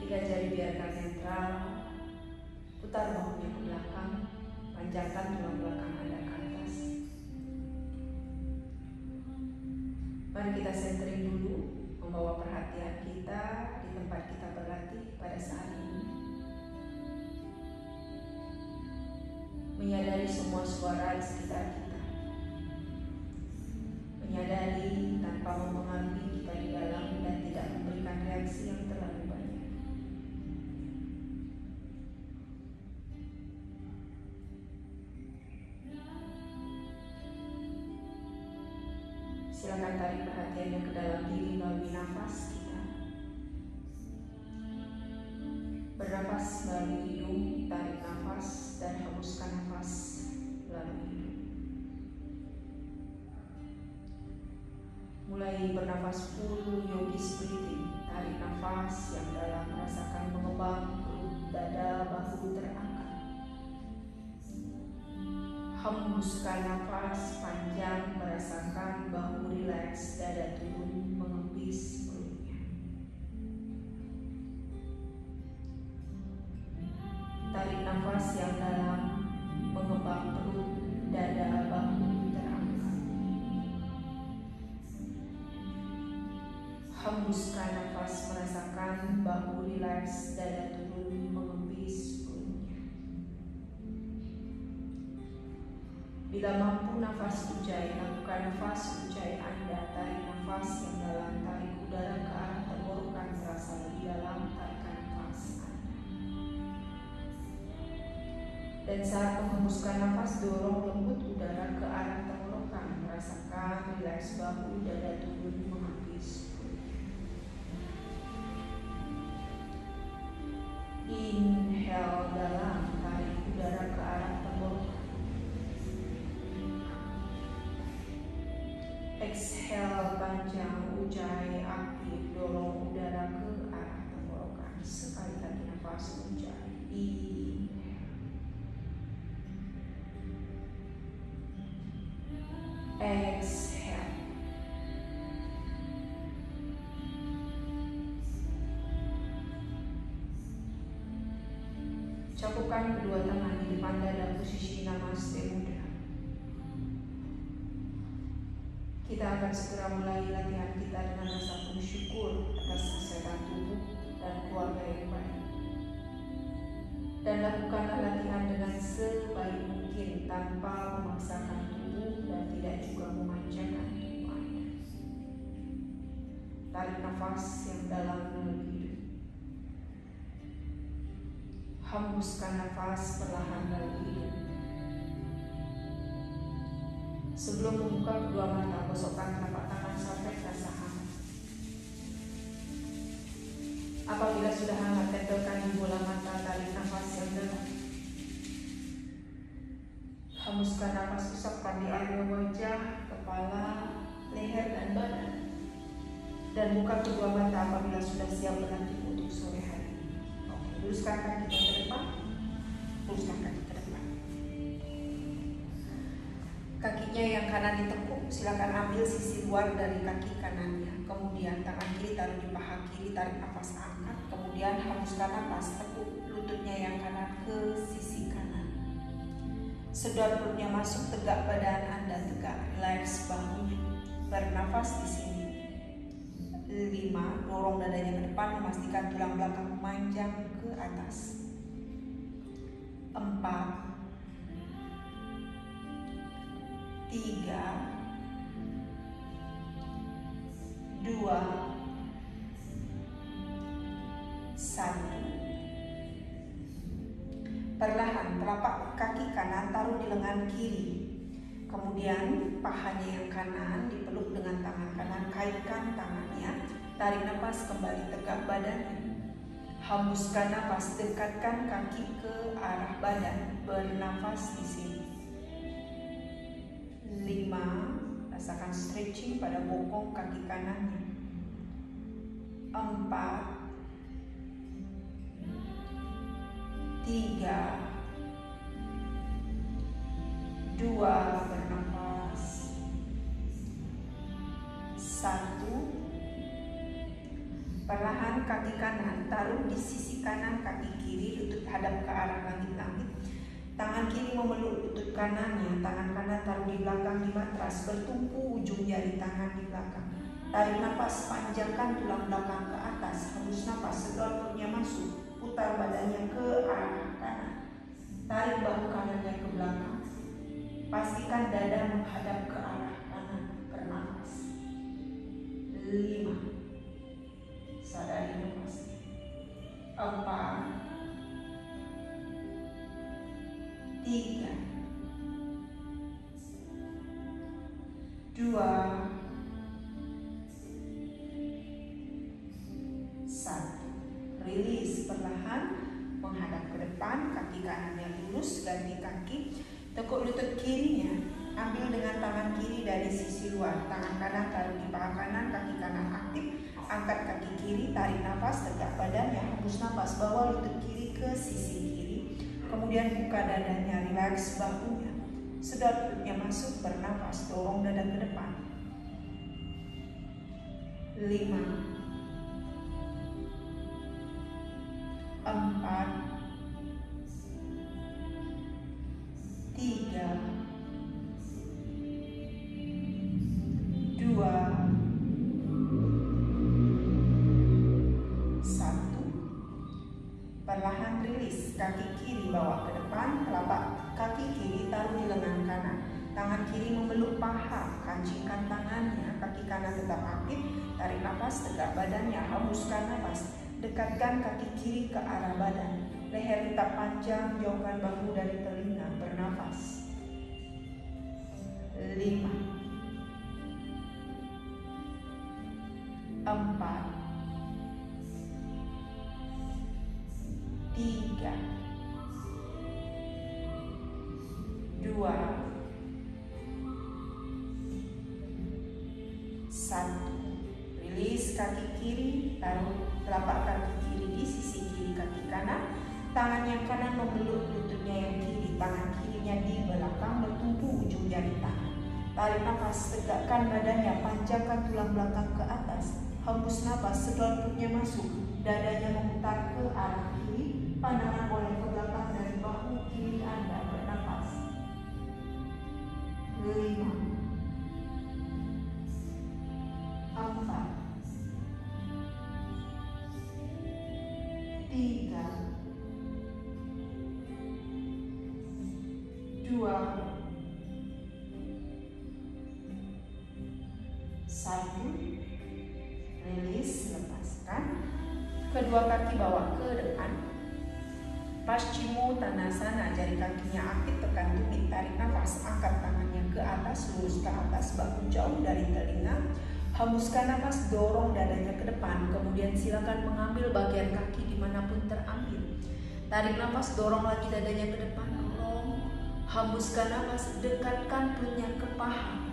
Tiga jari biarkan netral, putar bahunya ke belakang, panjangkan tulang belakang Anda ke atas. Mari kita centering dulu, membawa perhatian kita di tempat kita berlatih pada saat ini. Menyadari semua suara di sekitar kita. Menyadari tanpa mempengaruhi kita di dalam dan tidak memberikan reaksi yang terlalu banyak. Silakan tarik perhatiannya ke dalam diri melalui nafas kita. Bernafas melalui hidung, tarik nafas dan hembuskan nafas melalui hidung. Mulai bernafas full yogis breathing. Tarik nafas yang dalam, merasakan mengembang perut, dada, bahu terangkat. Hembuskan nafas panjang, merasakan bahu rileks, dada turun, mengepis perutnya. Tarik nafas yang dalam, mengembang perut, dada, bahu terangkat. Hembuskan nafas, merasakan bahu rileks, dada turun, mengepis perutnya. Bila mampu nafas ujjayi, lakukan nafas ujjayi Anda. Tarik nafas yang dalam, tarik udara ke arah tenggorokan, terasa lebih dalam, tarikan nafas Anda. Dan saat menghembuskan nafas, dorong lembut udara ke arah tenggorokan, merasakan rileks bahu, dada turun, mengepis. Inhale dalam, tarik udara ke arah tenggorokan. Exhale panjang, ujjayi aktif, dorong udara ke arah tenggorokan. Sekali lagi nafas ujjayi. Exhale. Cakupkan kedua tangan di depan dada, posisi namaste mudra. Kita akan segera mulai latihan kita dengan rasa penuh syukur atas kesehatan tubuh dan keluarga yang baik. Dan lakukanlah latihan dengan sebaik mungkin tanpa memaksakan tubuh dan tidak juga memanjakan tubuh Anda. Tarik nafas yang dalam melalui hidung. Hembuskan nafas perlahan melalui hidung. Sebelum membuka kedua mata, gosokkan telapak tangan sampai terasa hangat. Apabila sudah hangat, tempelkan di bola mata, tarik nafas yang dalam. Hembuskan nafas, usapkan di area wajah, kepala, leher, dan badan. Dan buka kedua mata apabila sudah siap berlatih untuk sore hari. Oke, luruskan kaki ke depan. Luruskan kaki ke depan. Kakinya yang kanan ditekuk, silakan ambil sisi luar dari kaki kanannya. Kemudian tangan kiri taruh di paha kiri, tarik nafas angkat. Kemudian hembuskan nafas, tekuk lututnya yang kanan ke sisi kanan. Sedot perutnya masuk, tegak badan Anda tegak, relax bahunya. Bernafas di sini. 5, dorong dadanya ke depan, memastikan tulang belakang memanjang ke atas. 4, 3, 2, 1. Perlahan telapak kaki kanan taruh di lengan kiri. Kemudian pahanya yang kanan dipeluk dengan tangan kanan, kaitkan tangannya. Tarik nafas, kembali tegak badannya. Hembuskan nafas, dekatkan kaki ke arah badan. Bernafas di sini. 5, rasakan stretching pada bokong kaki kanannya. 4, 3, 2, bernafas. 1, Perlahan kaki kanan taruh di sisi kanan kaki kiri, lutut hadap ke arah langit-langit. Tangan kiri memeluk lutut kanannya, tangan kanan taruh di belakang di matras, bertumpu ujung jari tangan di belakang. Tarik nafas, panjangkan tulang belakang ke atas, hembus nafas, sedot perutnya masuk, putar badannya ke arah kanan. Tarik bahu kanannya ke belakang, pastikan dada menghadap ke arah kanan, bernafas. 5. Sadari nafas. 4, 3, 2, 1. Rilis perlahan, menghadap ke depan, kaki kanannya lurus, ganti kaki. Tekuk lutut kirinya, ambil dengan tangan kiri dari sisi luar. Tangan kanan taruh di paha kanan, kaki kanan aktif. Angkat kaki kiri, tarik nafas, tegak badannya, hembus nafas, bawa lutut kiri ke sisi kiri. Kemudian buka dadanya, rileks bahunya. Sedot perutnya masuk, bernafas, dorong dada ke depan. 5, 4, 3, 2, 1. Perlahan rilis, kaki kiri bawa ke depan, telapak kaki kiri taruh di lengan kanan. Tangan kiri memeluk paha, kancingkan tangannya, kaki kanan tetap aktif. Tarik nafas, tegak badannya, hembuskan nafas. Dekatkan kaki kiri ke arah badan. Leher tetap panjang, jauhkan bahu dari telinga, bernafas. 5, 4, 3, 2, 1. Rilis kaki kiri, taruh telapak kaki kiri di sisi kiri kaki kanan. Tangan yang kanan memeluk lututnya yang kiri, tangan kirinya di belakang, bertumpu ujung jari tangan. Tarik nafas, tegakkan badannya, panjangkan tulang belakang ke atas. Hembus nafas, sedot perutnya masuk, dadanya memutar ke arah kiri, pandangan boleh ke belakang dari bahu kiri Anda, bernafas. 5, 4, 3, 2, 1. Rilis, lepaskan. Kedua kaki bawa ke depan. Paschimottanasana, jari kakinya aktif, tekan tumit, tarik nafas, angkat tangannya ke atas, lurus ke atas, bahu jauh dari telinga. Hembuskan nafas, dorong dadanya ke depan, kemudian silakan mengambil bagian kaki dimanapun terambil. Tarik nafas, dorong lagi dadanya ke depan, dorong. Hembuskan nafas, dekatkan perutnya ke paha.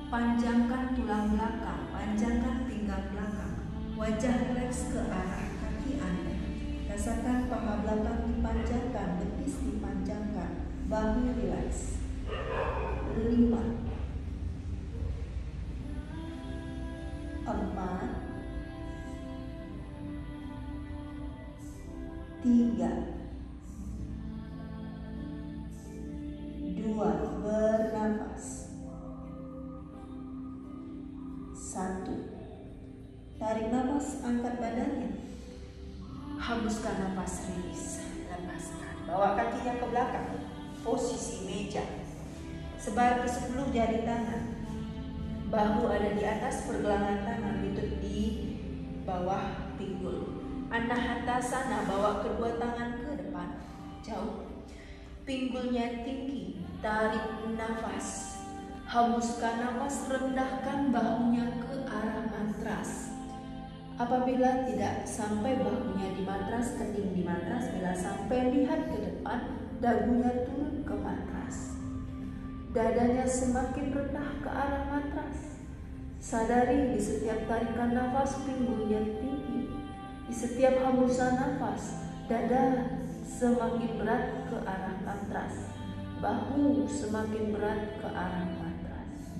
Panjangkan tulang belakang, panjangkan pinggang belakang. Wajah rileks ke arah kaki Anda. Rasakan paha belakang dipanjangkan, betis dipanjangkan, bahu rileks. 5, 4, 3, 2, bernafas. 1. Tarik nafas, angkat badannya. Hembuskan nafas, rilis, lepaskan. Bawa kakinya ke belakang, posisi meja. Sebar ke 10 jari tangan. Bahu ada di atas pergelangan tangan, lutut di bawah pinggul. Anahatasana, bawa kedua tangan ke depan, jauh. Pinggulnya tinggi, tarik nafas. Hembuskan nafas, rendahkan bahunya ke arah matras. Apabila tidak sampai bahunya di matras, kening di matras. Bila sampai, lihat ke depan, dagunya turun ke matras. Dadanya semakin rendah ke arah matras. Sadari di setiap tarikan nafas, pinggulnya tinggi. Di setiap hembusan nafas, dada semakin berat ke arah matras. Bahu semakin berat ke arah matras.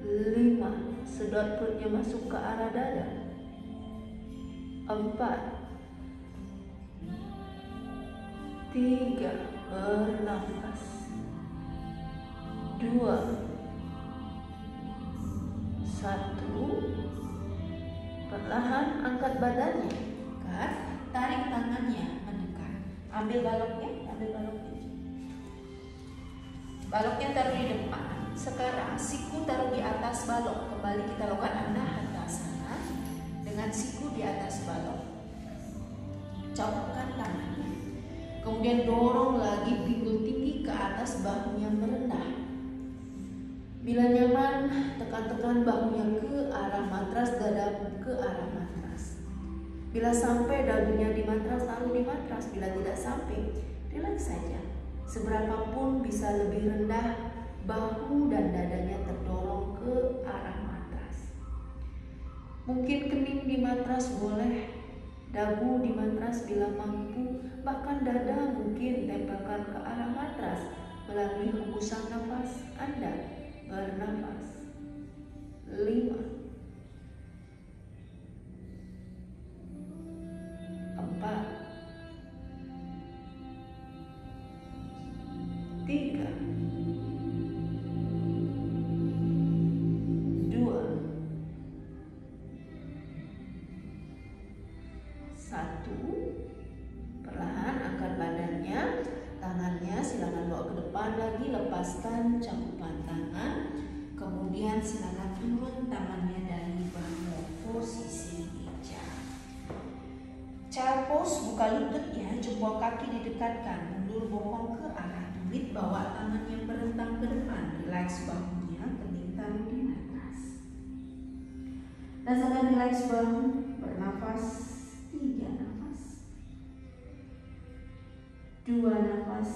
5. Sedot perutnya masuk ke arah dada. 4, 3, bernafas. 2, 1, perlahan angkat badannya, kan? Tarik tangannya mendekat. Ambil baloknya. Baloknya taruh di depan. Sekarang siku taruh di atas balok. Kembali kita lakukan anahatasana dengan siku di atas balok. Copotkan tangannya. Kemudian dorong lagi pinggul tinggi ke atas, bahunya merendah. Bila nyaman, tekan-tekan bahunya ke arah matras, dada ke arah matras. Bila sampai dagunya di matras, lalu di matras. Bila tidak sampai, rileks saja. Seberapapun bisa lebih rendah, bahu dan dadanya terdorong ke arah matras. Mungkin kening di matras boleh, dagu di matras bila mampu, bahkan dada mungkin tempelkan ke arah matras melalui hembusan nafas Anda. Bernafas. 5, 4, 3, 2, 1. Perlahan angkat badannya, tangannya silakan bawa ke depan lagi, lepaskan cakupan tangan. Kemudian silakan turun tangannya dari bahu, posisi pijak. Child pose, buka lututnya, jempol kaki didekatkan, mundur bokong ke arah tumit, bawa tangannya merentang ke depan, relax bahunya, kening taruh di matras. Rasakan relax bahu, bernafas, 3 nafas, 2 nafas,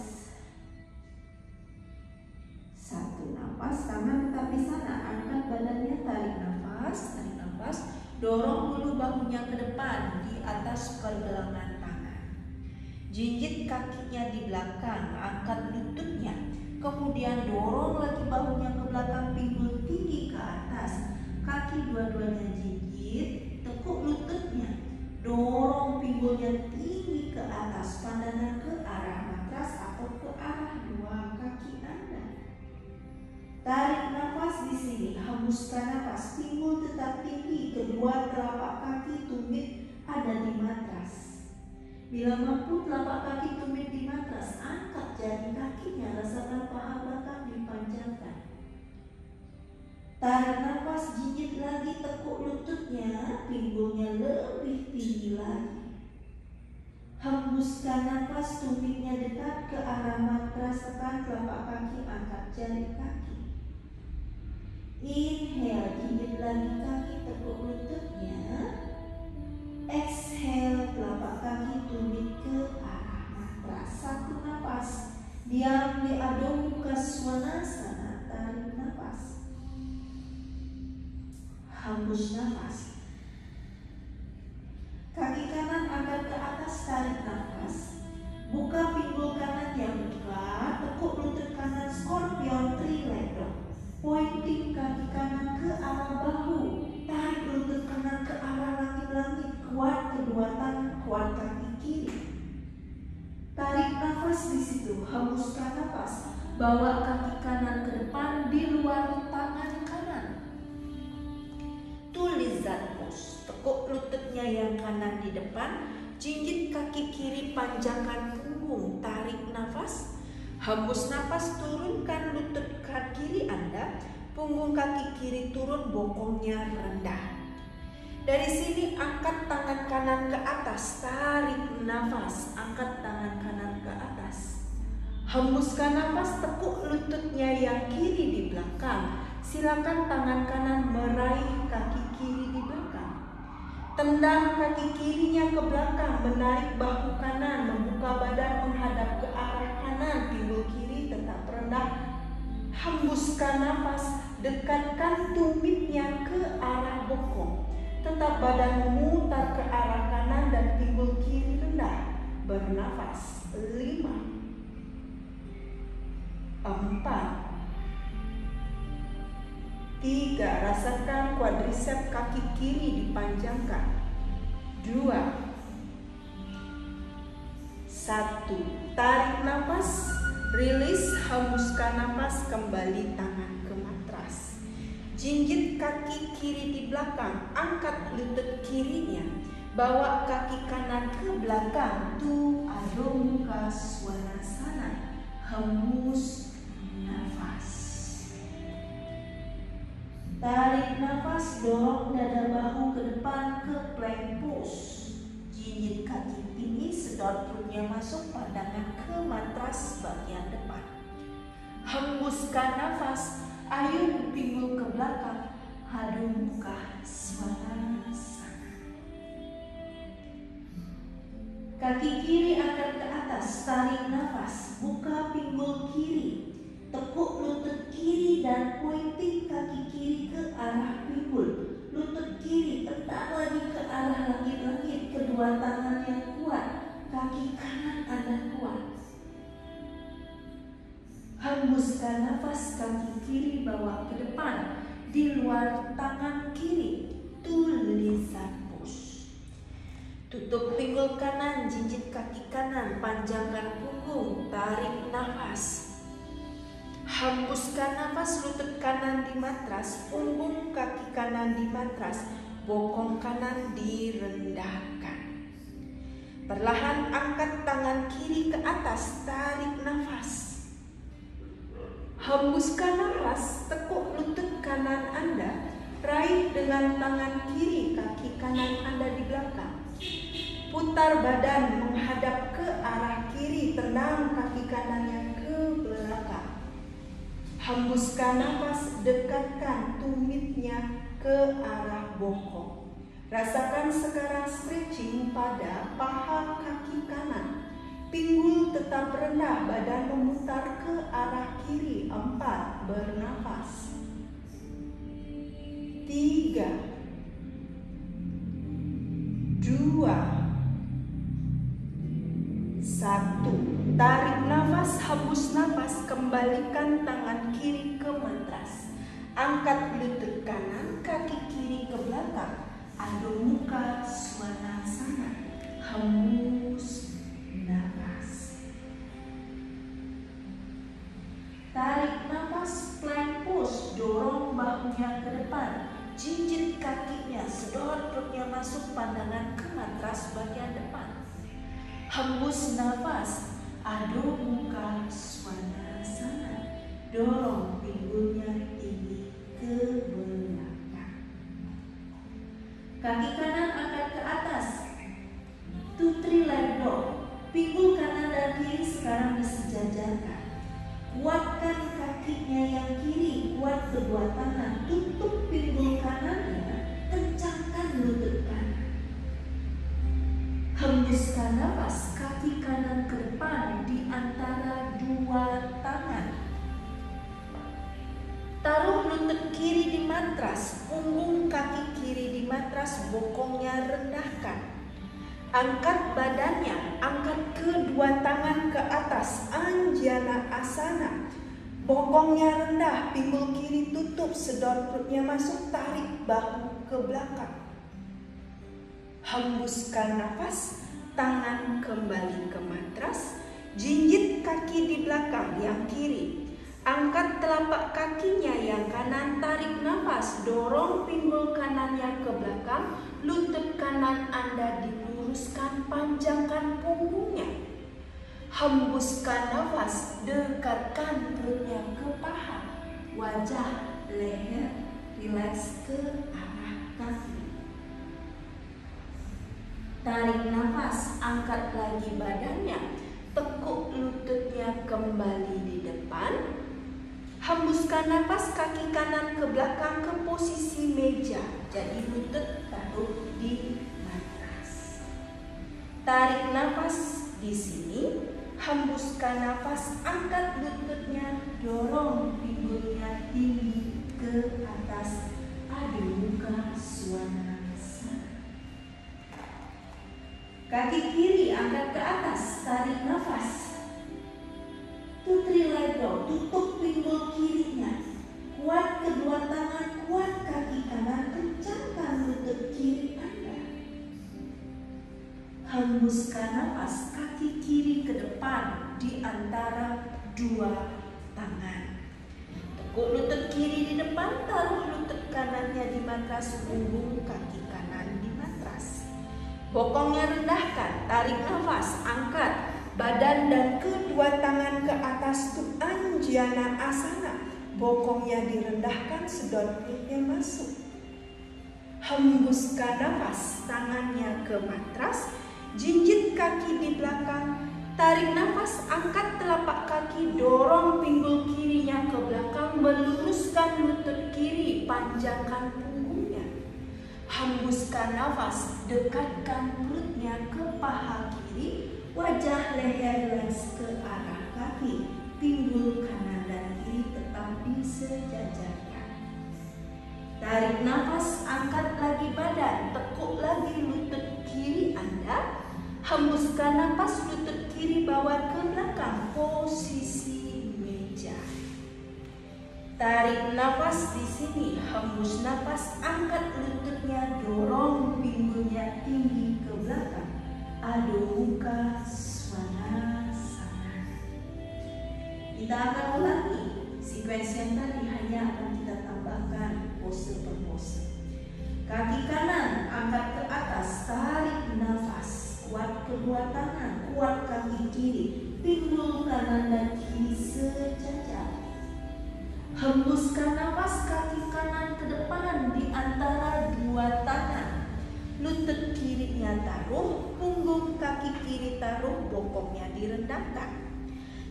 1 nafas. Tangan tetap di sana, angkat badannya, tarik nafas, dorong dulu bahunya ke depan di atas pergelangan tangan. Jinjit kakinya di belakang, angkat lututnya, kemudian dorong lagi bahunya ke belakang, pinggul tinggi ke atas, kaki dua-duanya jinjit, tekuk lututnya, dorong pinggulnya tinggi ke atas, pandangan ke arah matras atau ke arah dua kaki Anda. Tarik nafas di sini, hembuskan nafas, pinggul tetap tinggi, kedua telapak kaki tumit ada di matras. Bila mampu telapak kaki tumit di matras, angkat jari kakinya, rasakan paha belakang dipanjangkan. Tarik nafas, jinjit lagi, tekuk lututnya, pinggulnya lebih tinggi lagi. Hembuskan nafas, tumitnya dekat ke arah matras, tekan telapak kaki, angkat jari kaki. Inhale, jinjit lagi kaki, tekuk lututnya. Exhale, telapak kaki tumit ke arah matras. 1 nafas, diam di Adho Mukha Svanasana, tarik nafas. Hembus nafas. Kaki kanan angkat ke atas, tarik nafas. Buka pinggul kanan yang buka, tekuk lutut kanan, scorpion, 3 leg lock. Pointing kaki kanan ke arah bahu, tarik lutut kanan ke arah langit-langit, kuat kedua tangan, kuat kaki kiri. Tarik nafas di situ, hembuskan nafas, bawa kaki kanan ke depan di luar tangan kanan. Tulizat pose, tekuk lututnya yang kanan di depan, jinjit kaki kiri, panjangkan punggung, tarik nafas. Hembus nafas, turunkan lutut kaki kiri Anda, punggung kaki kiri turun, bokongnya rendah. Dari sini angkat tangan kanan ke atas, tarik nafas, angkat tangan kanan ke atas. Hembuskan nafas, tekuk lututnya yang kiri di belakang. Silakan tangan kanan meraih kaki kiri di belakang. Tendang kaki kirinya ke belakang, menarik bahu kanan, membuka badan menghadap ke arah kanan, pinggul kiri tetap rendah. Hembuskan nafas, dekatkan tumitnya ke arah bokong. Tetap badan memutar ke arah kanan dan pinggul kiri rendah. Bernafas. 5, 4, 3, rasakan quadricep kaki kiri dipanjangkan. 2, 1. Tarik nafas, rilis, hembuskan nafas, kembali tangan ke matras. Jinjit kaki kiri di belakang, angkat lutut kirinya, bawa kaki kanan ke belakang. Tu Adho Mukha Svanasana. Hembus nafas. Tarik nafas, dorong dada bahu ke depan ke plank pose. Jinjit kaki tinggi, sedot perutnya masuk, pandangan ke matras bagian depan. Hembuskan nafas, ayun pinggul ke belakang. Adho Mukha Svanasana. Kaki kiri angkat ke atas, tarik nafas, buka pinggul kiri. Tekuk lutut kiri dan pointing kaki kiri ke arah pinggul. Lutut kiri tendang lagi ke arah langit-langit, kedua tangan yang kuat, kaki kanan Anda kuat. Hembuskan nafas, kaki kiri bawa ke depan, di luar tangan kiri, tulisan push. Tutup pinggul kanan, jinjit kaki kanan, panjangkan punggung, tarik nafas. Hembuskan nafas, lutut kanan di matras, punggung kaki kanan di matras, bokong kanan direndahkan. Perlahan angkat tangan kiri ke atas, tarik nafas. Hembuskan nafas, tekuk lutut kanan Anda, raih dengan tangan kiri kaki kanan Anda di belakang. Putar badan menghadap ke arah kiri, tendang kaki kanannya ke belakang. Hembuskan nafas, dekatkan tumitnya ke arah bokong. Rasakan sekarang stretching pada paha kaki kanan. Pinggul tetap rendah, badan memutar ke arah kiri. 4, bernafas. 3, 2, 1. Tarik nafas, hembus nafas, kembalikan tangan kiri ke matras. Angkat lutut kanan, kaki kiri ke belakang. Adho Mukha Svanasana. Hembus nafas. Tarik nafas, plank pose, dorong bahunya ke depan. Jinjit kakinya, sedot perutnya masuk, pandangan ke matras bagian depan. Hembus nafas, Adho Mukha Svanasana. Dorong pinggulnya tinggi ke belakang. Kaki kanan angkat ke atas. 2-3 leg dog. Pinggul kanan dan kiri sekarang disejajarkan. Kuatkan kakinya yang kiri, kuat kedua tangan. Tutup pinggul kanannya, kencangkan lutut kanan. Hembuskan nafas, kaki kanan ke depan di antara dua tangan. Taruh lutut kiri di matras, punggung kaki kiri di matras, bokongnya rendahkan. Angkat badannya, angkat kedua tangan ke atas, Anjana Asana. Bokongnya rendah, pinggul kiri tutup, sedot perutnya masuk, tarik bahu ke belakang. Hembuskan nafas, tangan kembali ke matras, jinjit kaki di belakang yang kiri. Angkat telapak kakinya yang kanan, tarik nafas, dorong pinggul kanannya ke belakang, lutut kanan Anda diluruskan, panjangkan punggungnya. Hembuskan nafas, dekatkan perutnya ke paha, wajah, leher, rileks ke arah kaki. Tarik nafas, angkat lagi badannya, tekuk lututnya kembali di depan. Hembuskan nafas, kaki kanan ke belakang ke posisi meja, jadi lutut taruh di matras. Tarik nafas di sini, hembuskan nafas, angkat lututnya, dorong pinggulnya tinggi ke atas. Adho Mukha Svanasana. Kaki kiri angkat ke atas, tarik nafas. 2-3 leg dog, tutup pinggul kirinya. Kuat kedua tangan, kuat kaki kanan, kencangkan lutut kiri Anda. Hembuskan nafas, kaki kiri ke depan di antara dua tangan. Tekuk lutut kiri di depan, taruh lutut kanannya di matras, punggung kaki kanan di matras. Bokongnya rendahkan, tarik nafas, angkat badan dan kedua tangan ke atas tuh Anjana Asana. Bokongnya direndahkan, sedot perutnya masuk. Hembuskan nafas, tangannya ke matras, jinjit kaki di belakang, tarik nafas, angkat telapak kaki, dorong pinggul kirinya ke belakang, meluruskan lutut kiri, panjangkan punggungnya. Hembuskan nafas, dekatkan perutnya ke paha kiri, wajah leher rileks ke arah kaki, pinggul kanan dan kiri tetap disejajarkan. Tarik nafas, angkat lagi badan, tekuk lagi lutut kiri Anda. Hembuskan nafas, lutut kiri bawa ke belakang, posisi meja. Tarik nafas di sini, hembus nafas, angkat lututnya, dorong pinggulnya tinggi ke belakang. Adho Mukha Svanasana. Kita akan ulangi sekuensi yang tadi, hanya akan kita tambahkan pose per pose. Kaki kanan angkat ke atas, tarik nafas, kuat kedua tangan, kuat kaki kiri, pinggul kanan dan kiri sejajar. Hembuskan nafas, kaki kanan ke depan di antara dua tangan, lutut kirinya taruh, punggung kaki kiri taruh, bokongnya direndahkan.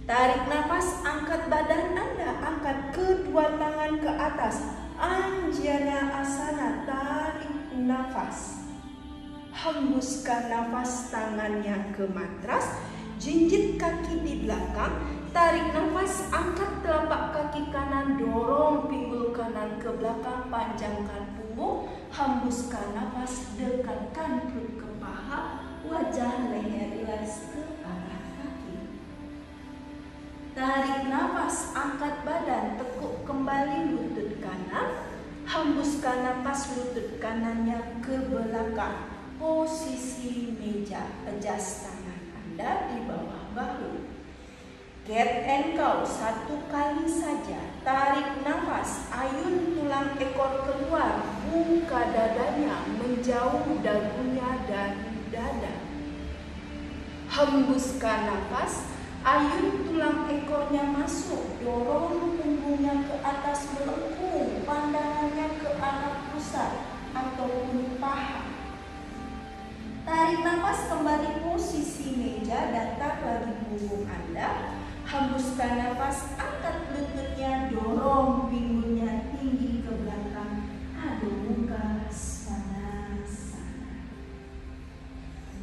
Tarik nafas, angkat badan Anda, angkat kedua tangan ke atas, Anjana Asana, tarik nafas. Hembuskan nafas, tangannya ke matras, jinjit kaki di belakang, tarik nafas, angkat telapak kaki kanan, dorong pinggul kanan ke belakang, panjangkan punggung, hembuskan nafas, dekatkan perut ke paha, wajah leher rileks ke arah kaki. Tarik nafas, angkat badan, tekuk kembali lutut kanan, hembuskan nafas, lutut kanannya ke belakang, posisi meja, adjust tangan Anda di bawah bahu. Cat and cow, satu kali saja. Tarik nafas, ayun tulang ekor keluar, buka dadanya, menjauh dagunya dari dada. Hembuskan nafas, ayun tulang ekornya masuk, dorong punggungnya ke atas, melengkung, pandangannya ke arah pusat ataupun paha. Tarik nafas, kembali posisi meja, datar lagi punggung Anda. Hembuskan nafas, angkat lututnya, dorong pinggulnya tinggi ke belakang. Adho Mukha Svanasana.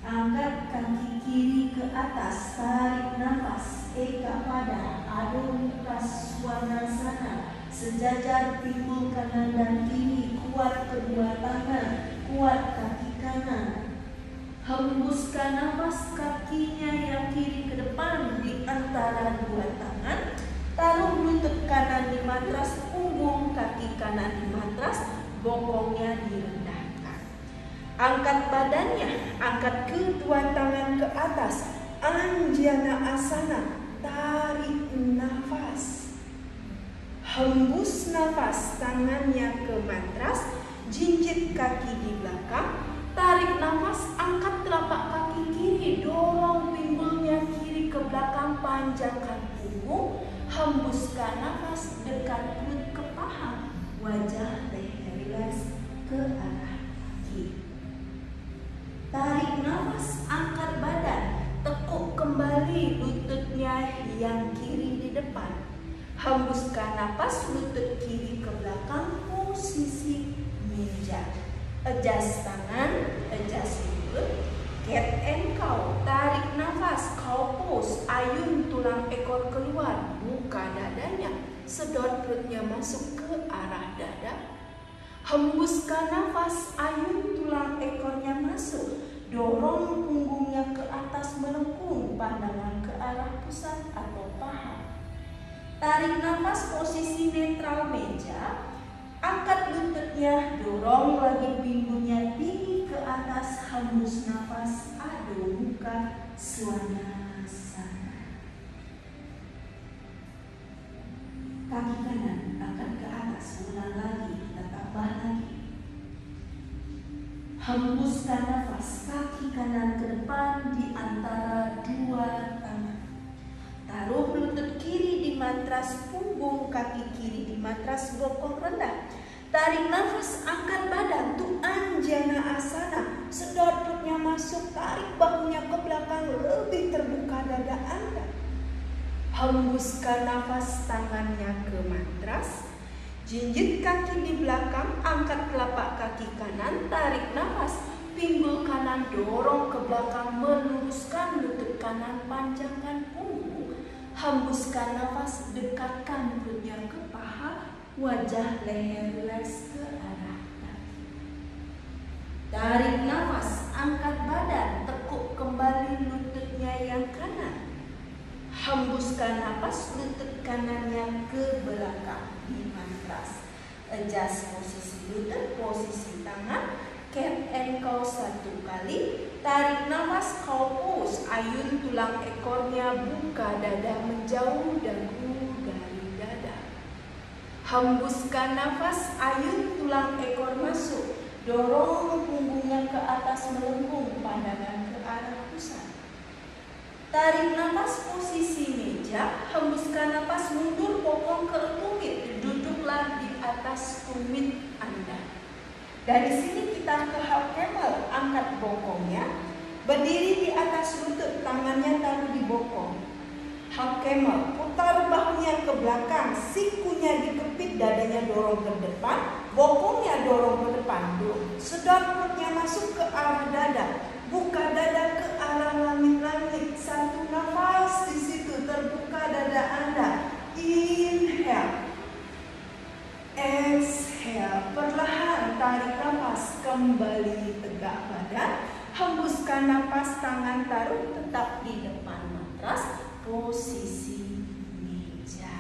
Angkat kaki kiri ke atas, tarik nafas, eka pada, Adho Mukha Svanasana. Sejajar pinggul kanan dan kiri, kuat kedua tangan, kuat kaki kanan. Hembuskan nafas, kakinya yang kiri ke depan di antara dua tangan, taruh lutut kanan di matras, punggung kaki kanan di matras, bokongnya direndahkan. Angkat badannya, angkat kedua tangan ke atas, Anjana Asana, tarik nafas. Hembus nafas, tangannya ke matras, jinjit kaki di belakang, tarik nafas, angkat telapak kaki kiri, dorong pinggulnya kiri ke belakang, panjangkan punggung, hembuskan nafas, dekat perut ke paha, wajah leher rileks ke arah kiri. Tarik nafas, angkat badan, tekuk kembali lututnya yang kiri di depan. Hembuskan nafas, lutut kiri ke belakang, posisi meja. Adjust tangan, adjust lutut. Cat and cow, tarik nafas, cow pose, ayun tulang ekor keluar, buka dadanya, sedot perutnya masuk ke arah dada. Hembuskan nafas, ayun tulang ekornya masuk, dorong punggungnya ke atas, melengkung, pandangan ke arah pusat atau paha. Tarik nafas, posisi netral meja. Angkat lututnya, dorong lagi pinggulnya tinggi ke atas, hembus nafas, adu muka, swanasana. Kaki kanan angkat ke atas, ulang lagi, kita tambah lagi. Hembuskan nafas, kaki kanan ke depan di antara dua tangan. Taruh lutut kiri di matras punggung, kaki kiri di matras bokong rendah. Tarik nafas, angkat badan, tuh Anjana Asana. Sedot perutnya masuk, tarik bahunya ke belakang, lebih terbuka dada Anda. Hembuskan nafas, tangannya ke matras. Jinjit kaki di belakang, angkat telapak kaki kanan, tarik nafas. Pinggul kanan dorong ke belakang, meluruskan lutut kanan, panjangkan punggung. Hembuskan nafas, dekatkan perutnya ke paha, wajah leher rileks ke arah kaki. Tarik nafas, angkat badan, tekuk kembali lututnya yang kanan. Hembuskan nafas, lutut kanannya ke belakang di matras. Adjust posisi lutut, posisi tangan, cat ankle 1 kali. Tarik nafas, cow pose, ayun tulang ekornya, buka dada menjauh dagu dari dada. Hembuskan nafas, ayun tulang ekor masuk, dorong punggungnya ke atas melengkung, pandangan ke arah pusat. Tarik nafas, posisi meja, hembuskan nafas, mundur bokong ke tumit, duduklah di atas tumit Anda. Dari sini kita ke half camel, angkat bokongnya, berdiri di atas lutut, tangannya taruh di bokong. Half camel, putar bahunya ke belakang, sikunya dikepit, dadanya dorong ke depan, bokongnya dorong ke depan. Sedot perutnya masuk ke arah dada, buka dada ke arah langit-langit. 1 nafas di situ, terbuka dada Anda. Inhale, exhale, perlahan tarik nafas, kembali tegak badan. Hembuskan nafas, tangan taruh tetap di depan matras, posisi meja.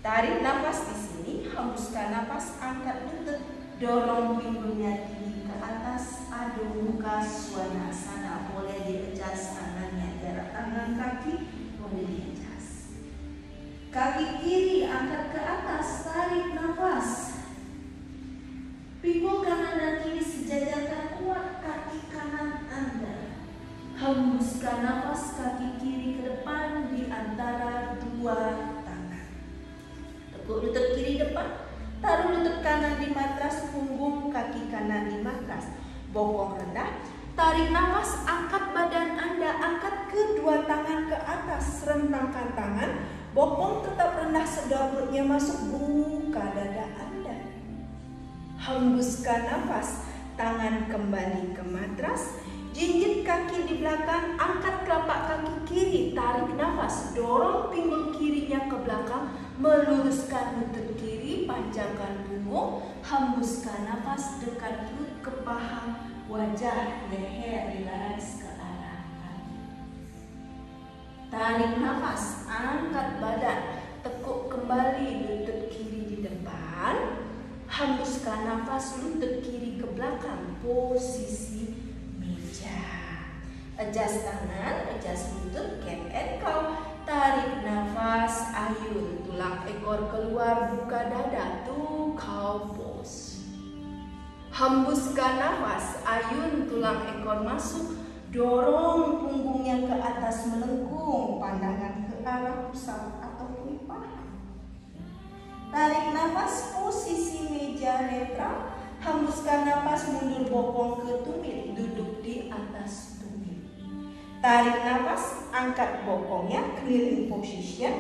Tarik nafas di sini, hembuskan nafas, angkat lutut, dorong pinggulnya tinggi ke atas, adu muka, swanasana. Boleh di-adjust tangannya, jarak tangan kaki boleh di-adjust. Kaki kiri angkat ke atas, tarik nafas. Pinggul kanan dan kiri sejajarkan, kuat kaki kanan Anda. Hembuskan nafas, kaki kiri ke depan di antara dua tangan. Tekuk lutut kiri depan, taruh lutut kanan di matras, punggung kaki kanan di matras, bokong rendah. Tarik nafas, angkat badan Anda, angkat kedua tangan ke atas, rentangkan tangan, bokong tetap rendah, sedot perutnya masuk, buka dada Anda. Hembuskan nafas, tangan kembali ke matras, jinjit kaki di belakang, angkat telapak kaki kiri, tarik nafas, dorong pinggul kirinya ke belakang, meluruskan lutut kiri, panjangkan punggung, hembuskan nafas, dekat perut ke paha, wajah leher rileks ke arah kaki. Tarik nafas, angkat badan, tekuk kembali lutut kiri di depan. Hembuskan nafas, lutut kiri ke belakang, posisi meja. Adjust tangan, adjust lutut, cat ankle. Tarik nafas, ayun tulang ekor keluar, buka dada, tuh cow pose. Hembuskan nafas, ayun tulang ekor masuk, dorong punggungnya ke atas melengkung, pandangan ke arah pusat ataupun paha. Tarik nafas, posisi meja netral. Hembuskan nafas, mundur bokong ke tumit, duduk di atas tumit. Tarik nafas, angkat bokongnya, kneeling position.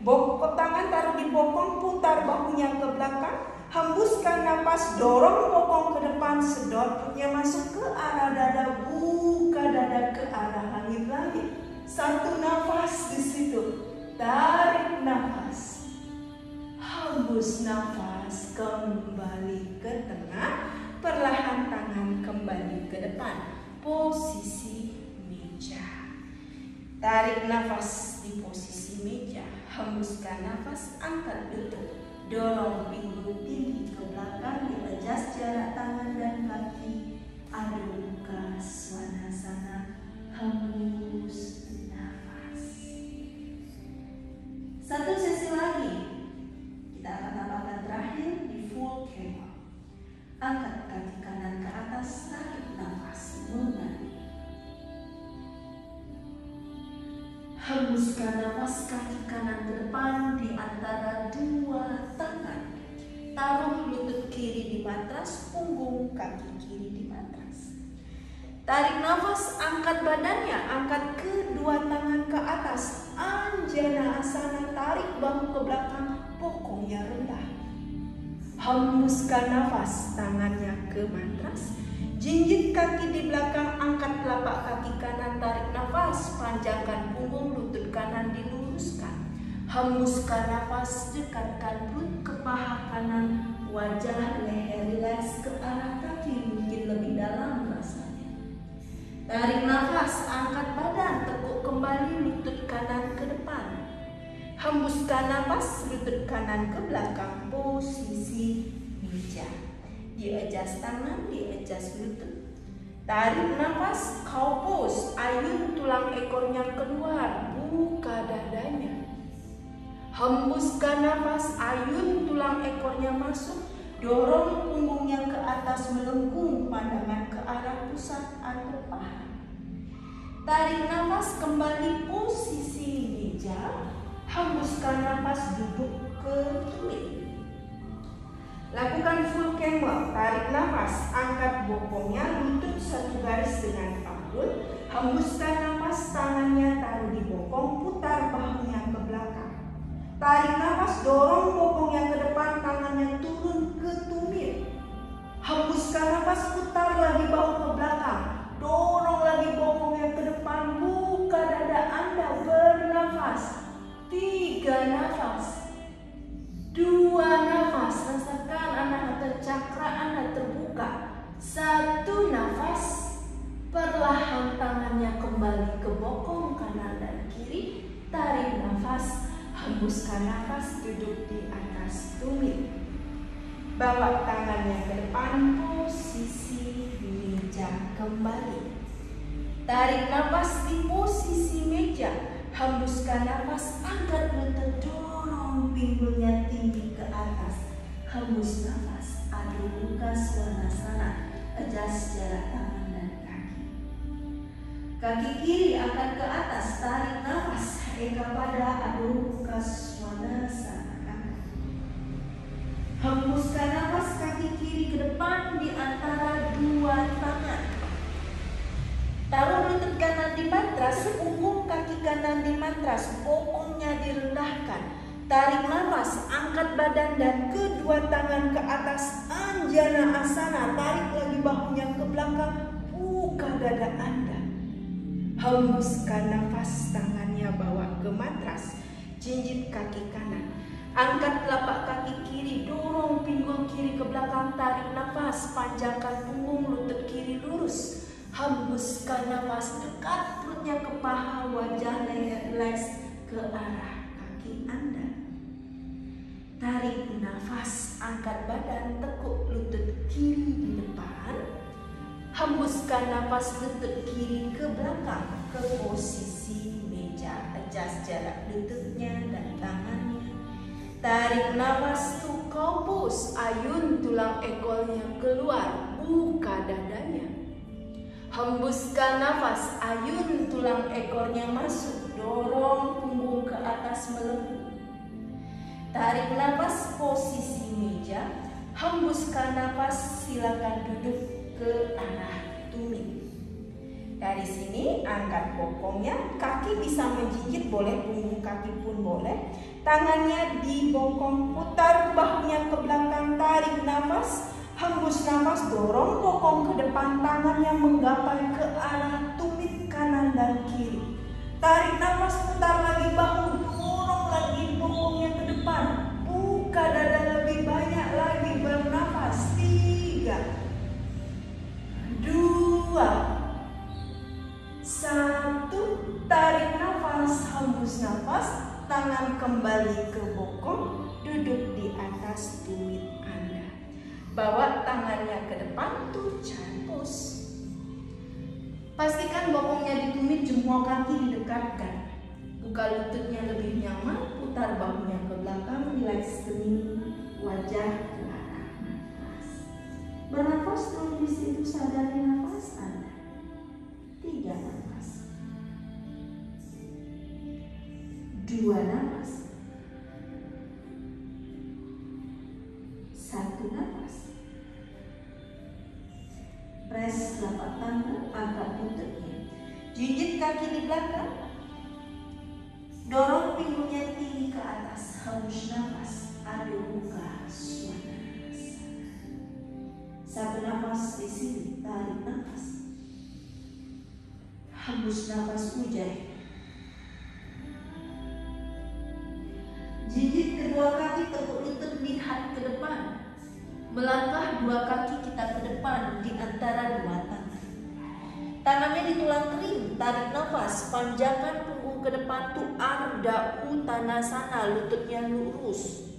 Bokong tangan taruh di bokong, putar bahunya ke belakang. Hembuskan nafas, dorong bokong ke depan, sedot perutnya masuk ke arah dada, buka dada ke arah langit-langit. 1 nafas di situ. Tarik nafas. Hembus nafas, kembali ke tengah, perlahan tangan kembali ke depan, posisi meja. Tarik nafas di posisi meja, hembuskan nafas, angkat lutut, dorong pinggul tinggi ke belakang, di-adjust jarak tangan dan kaki, adu Hembuskan nafas kaki kanan ke depan di antara dua tangan. Taruh lutut kiri di matras, punggung kaki kiri di matras. Tarik nafas, angkat badannya, angkat kedua tangan ke atas. Anjana asana, tarik bahu ke belakang, bokongnya rendah. Hembuskan nafas, tangannya ke matras. Jinjit kaki di belakang, angkat telapak kaki kanan, tarik nafas, panjangkan punggung, lutut kanan diluruskan. Hembuskan nafas, dekatkan perut ke paha kanan, wajah leher rileks ke arah kaki, mungkin lebih dalam rasanya. Tarik nafas, angkat badan, tekuk kembali, lutut kanan ke depan. Hembuskan nafas, lutut kanan ke belakang, posisi meja. Di-adjust tangan, di-adjust lutut. Tarik nafas, cow pose, ayun tulang ekornya keluar, buka dadanya. Hembuskan nafas, ayun tulang ekornya masuk, dorong punggungnya ke atas, melengkung, pandangan ke arah pusat atau paha. Tarik nafas, kembali posisi meja. Hembuskan nafas, duduk ke tumit. Lakukan full camel, tarik nafas, angkat bokongnya, lutut satu garis dengan panggul. Hembuskan nafas, tangannya taruh di bokong, putar bahunya ke belakang. Tarik nafas, dorong bokongnya ke depan, tangannya turun ke tumit. Hembuskan nafas, putar lagi bahu ke belakang, dorong lagi bokongnya ke depan, buka dada Anda, bernafas. 3 nafas, 2 nafas, rasakan anahata cakra Anda terbuka. 1 nafas, perlahan tangannya kembali ke bokong kanan dan kiri. Tarik nafas, hembuskan nafas, duduk di atas tumit. Bawa tangannya ke depan, posisi meja kembali. Tarik nafas di posisi meja. Hembuskan nafas, angkat lutut, dorong pinggulnya tinggi ke atas. Hembus nafas, adu muka swanasana, adjust jarak tangan dan kaki. Kaki kiri angkat ke atas, tarik nafas, eka pada adu muka swanasana. Hembuskan nafas, kaki kiri ke depan di antara dua tangan. Taruh lutut kanan di matras, punggung kaki kanan di matras, bokongnya direndahkan. Tarik nafas, angkat badan dan kedua tangan ke atas, anjana asana, tarik lagi bahunya ke belakang, buka dada Anda. Hembuskan nafas, tangannya bawa ke matras, jinjit kaki kanan. Angkat telapak kaki kiri, dorong pinggul kiri ke belakang, tarik nafas, panjangkan punggung, lutut kiri lurus. Hembuskan nafas, dekat perutnya ke paha, wajah leher rileks ke arah kaki Anda. Tarik nafas, angkat badan, tekuk lutut kiri di depan. Hembuskan nafas, lutut kiri ke belakang, ke posisi meja. Adjust jarak lututnya dan tangannya. Tarik nafas to cow pose, ayun tulang ekornya keluar, buka dadanya. Hembuskan nafas, ayun tulang ekornya masuk, dorong punggung ke atas melengkung. Tarik nafas posisi meja, hembuskan nafas, silakan duduk ke arah tumit. Dari sini angkat bokongnya, kaki bisa menjinjit boleh, punggung kaki pun boleh. Tangannya di bokong, putar bahunya ke belakang, tarik nafas. Hembus nafas, dorong bokong ke depan, tangannya menggapai ke arah tumit kanan dan kiri. Tarik nafas, putar lagi bahu, dorong lagi bokongnya ke depan. Buka dada lebih banyak lagi, bernafas. 3, 2, 1. Tarik nafas, hembus nafas, tangan kembali ke bokong, duduk di atas tumit Anda. Bawa tangannya ke depan, to child pose. Pastikan bokongnya ditumit, jempol kaki didekatkan. Buka lututnya lebih nyaman, putar bahunya ke belakang, relax kening, wajah ke arah nafas. Bernafas dulu di situ, sadari nafas Anda. 3 nafas. 2 nafas. 1 nafas. Press telapak tangan, angkat lututnya. Jinjit kaki di belakang. Dorong pinggulnya tinggi ke atas. Hembus nafas. Adu muka swanasana. 1 nafas di sini. Tarik nafas. Hembus nafas ujjayi. Jinjit kedua kaki, tekuk lutut, lihat ke depan. Melangkah 2 kaki kita ke depan di antara 2 tangan. Tangannya di tulang kering, tarik nafas, panjangkan punggung ke depan tuh Ardha Uttanasana, lututnya lurus.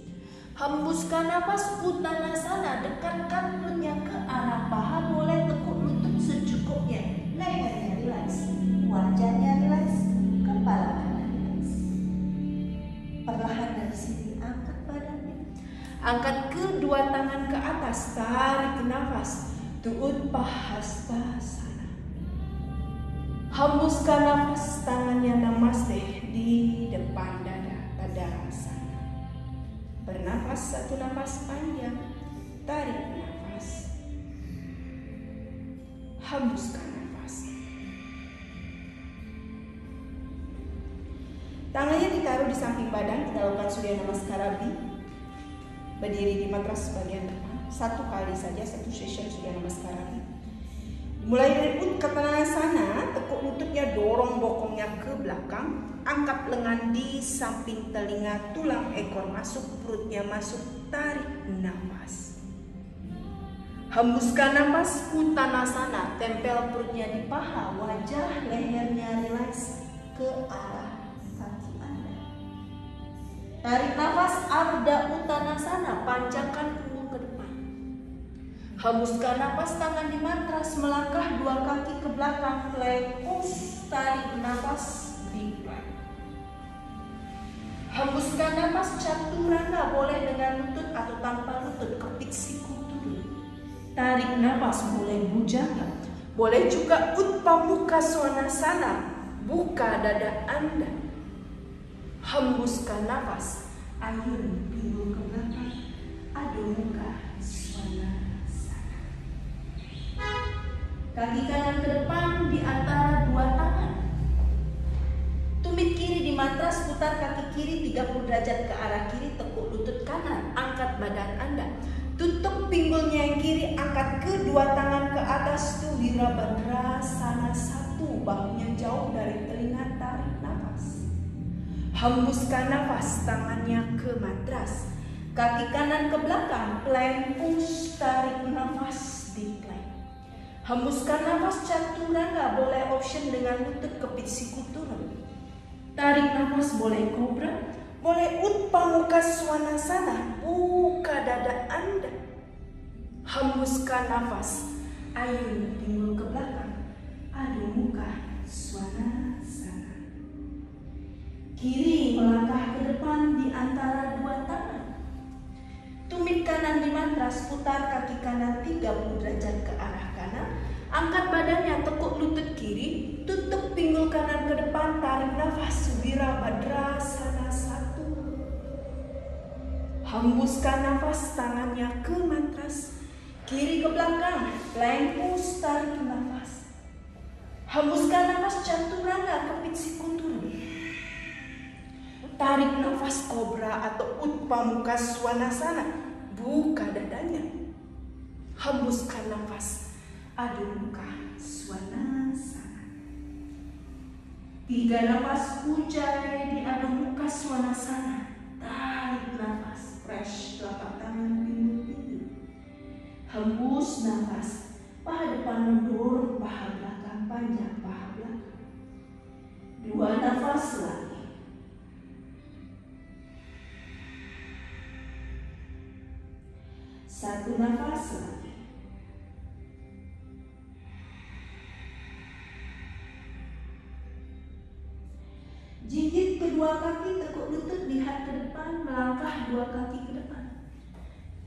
Hembuskan nafas Uttanasana, dekatkan perutnya ke arah paha, boleh tekuk lutut secukupnya. Lehernya rileks, wajahnya rileks, kepala Anda rileks. Perlahan dari sini angkat badannya. Angkat kedua tangan ke atas, tarik nafas. Utpahastasana. Hembuskan nafas, tangannya namaste di depan dada, tadasana. Bernafas 1 nafas panjang, tarik nafas. Hembuskan nafas. Tangannya ditaruh di samping badan, kita lakukan Surya Namaskara B. Berdiri di matras bagian depan. 1 kali saja, 1 session Surya Namaskara B. Mulai dari Uttanasana, tekuk lututnya, dorong bokongnya ke belakang, angkat lengan di samping telinga, tulang ekor masuk, perutnya masuk, tarik nafas. Hembuskan nafas Uttanasana, tempel perutnya di paha, wajah, lehernya rileks ke arah kaki Anda. Tarik nafas Ardha Uttanasana, panjangkan punggung ke depan. Hembuskan nafas, tangan di matras, melangkah 2 kaki ke belakang, plank push, tarik nafas, big plank. Hembuskan nafas Chaturanga, boleh dengan lutut atau tanpa lutut, kepit siku turun. Tarik nafas, boleh bujangga, boleh juga Utpamukha Svanasana, buka dada Anda. Hembuskan nafas, ayun pinggul ke belakang, adu muka Svanasana. Kaki kanan ke depan di antara 2 tangan. Tumit kiri di matras, putar kaki kiri 30 derajat ke arah kiri, tekuk lutut kanan, angkat badan Anda. Tutup pinggulnya yang kiri, angkat kedua tangan ke atas tuh Virabhadrasana 1, bahunya jauh dari telinga, tarik nafas. Hembuskan nafas, tangannya ke matras. Kaki kanan ke belakang, plank push, tarik nafas di plank. Hembuskan nafas Chaturanga, boleh option dengan lutut, kepit siku turun. Tarik nafas, boleh kobra, boleh Utpamukha Svanasana, buka dada Anda. Hembuskan nafas, ayun pinggul ke belakang, adu muka Svanasana. Kiri melangkah ke depan di antara 2 tangan. Tumit kanan di matras, putar kaki kanan 30 derajat ke arah kanan. Angkat badannya, tekuk lutut kiri, tutup pinggul kanan ke depan, tarik nafas Virabhadrasana 1. Hembuskan nafas, tangannya ke matras, kiri ke belakang, plank push, tarik nafas. Hembuskan nafas Chaturanga, kepit siku turun. Tarik nafas kobra atau Utpamukha Svanasana, buka dadanya. Hembuskan nafas Adho Mukha Svanasana. 3 nafas ujjayi di Adho Mukha Svanasana. Tarik nafas, press telapak tangan pinggul tinggi. Hembus nafas, paha depan mundur, paha belakang panjang, paha belakang. 2 nafas lagi. 1 nafas lagi. Jinjit kedua kaki, tekuk lutut, lihat ke depan, melangkah 2 kaki ke depan.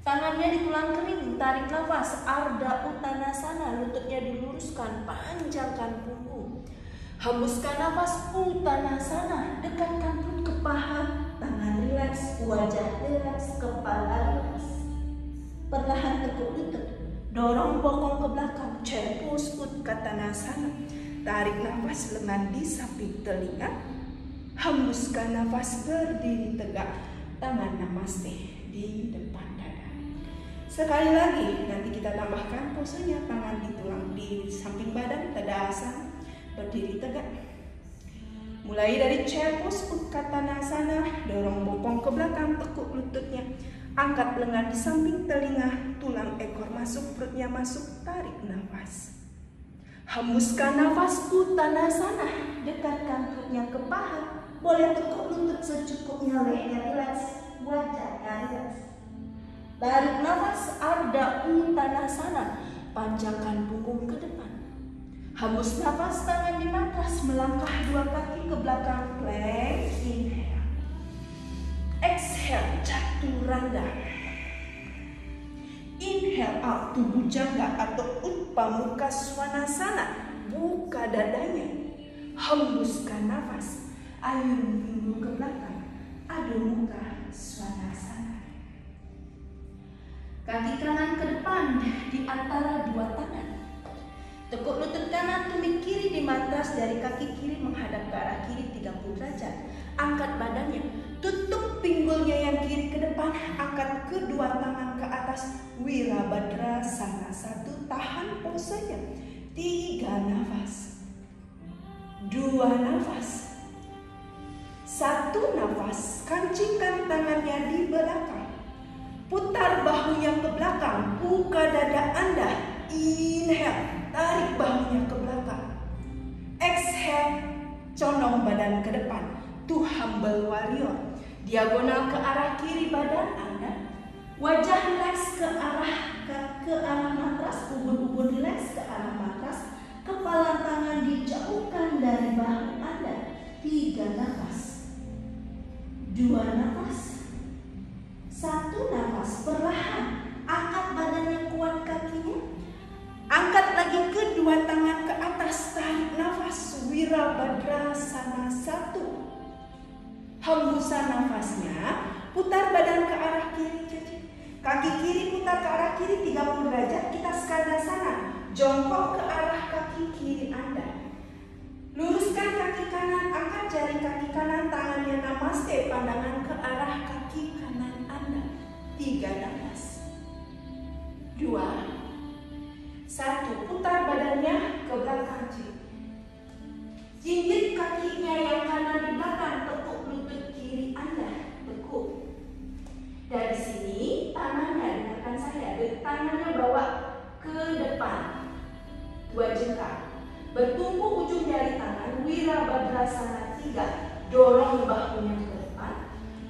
Tangannya di tulang kering, tarik nafas Ardha Uttanasana, lututnya diluruskan, panjangkan punggung. Hembuskan nafas Uttanasana. Dekatkan perut ke paha, tangan rileks, wajah rileks, kepala rileks. Perlahan tekuk lutut, dorong bokong ke belakang, chair pose Uttanasana. Tarik nafas lengan di samping telinga. Hembuskan nafas berdiri tegak, tangan namaste di depan dada. Sekali lagi, nanti kita tambahkan posenya tangan di tulang di samping badan, Tadasana. Berdiri tegak. Mulai dari chair pose Uttanasana, dorong bokong ke belakang, tekuk lututnya, angkat lengan di samping telinga, tulang ekor masuk, perutnya masuk, tarik nafas. Hembuskan nafas Uttanasana, dekatkan perutnya ke paha, boleh tekuk lutut secukupnya, lehernya rileks, wajahnya rileks. Tarik nafas Ardha Uttanasana, panjangkan punggung ke depan. Hembus nafas, tangan di matras, melangkah 2 kaki ke belakang, plank, inhale. Exhale, chaturanga. Inhale out, tubuh jangga atau Utpamukha Svanasana, buka dadanya. Hembuskan nafas, ayun punggung ke belakang, Adho Mukha Svanasana. Kaki kanan ke depan di antara 2 tangan. Tekuk lutut kanan, tumit kiri di matras, dari kaki kiri menghadap ke arah kiri 30 derajat. Angkat badannya, tutup pinggulnya yang kiri ke depan, angkat kedua tangan ke atas, Wirabhadrasana 1, tahan posenya. 3 nafas, 2 nafas, 1 nafas. Kancingkan tangannya di belakang, putar bahunya ke belakang, buka dada Anda. Inhale, tarik bahunya ke belakang. Exhale, condong badan ke depan, to humble warrior. Diagonal ke arah kiri badan Anda. Wajah rileks ke arah matras, ubun-ubun rileks ke arah matras. Kepala tangan dijauhkan dari bahu Anda. 3 nafas, 2 nafas, 1 nafas. Perlahan angkat badannya, kuat kakinya. Angkat lagi kedua tangan ke atas, tarik nafas, Wirabhadrasana 1. Hembusan nafasnya, putar badan ke arah kiri, kaki kiri putar ke arah kiri 30 derajat, kita skandasana, jongkok ke arah kaki kiri Anda. Luruskan kaki kanan, angkat jari kaki kanan, tangannya namaste, pandangan ke arah kaki kanan Anda. 3 nafas, 2, 1, putar badannya ke belakang. Jinjit kakinya yang kanan di belakang, tekuk lutut kiri Anda, tekuk. Dari sini tangannya, dengarkan saya, tangannya bawa ke depan, 2 jengkal. Bertumpu ujung jari tangan, Wirabhadrasana 3, dorong bahunya ke depan.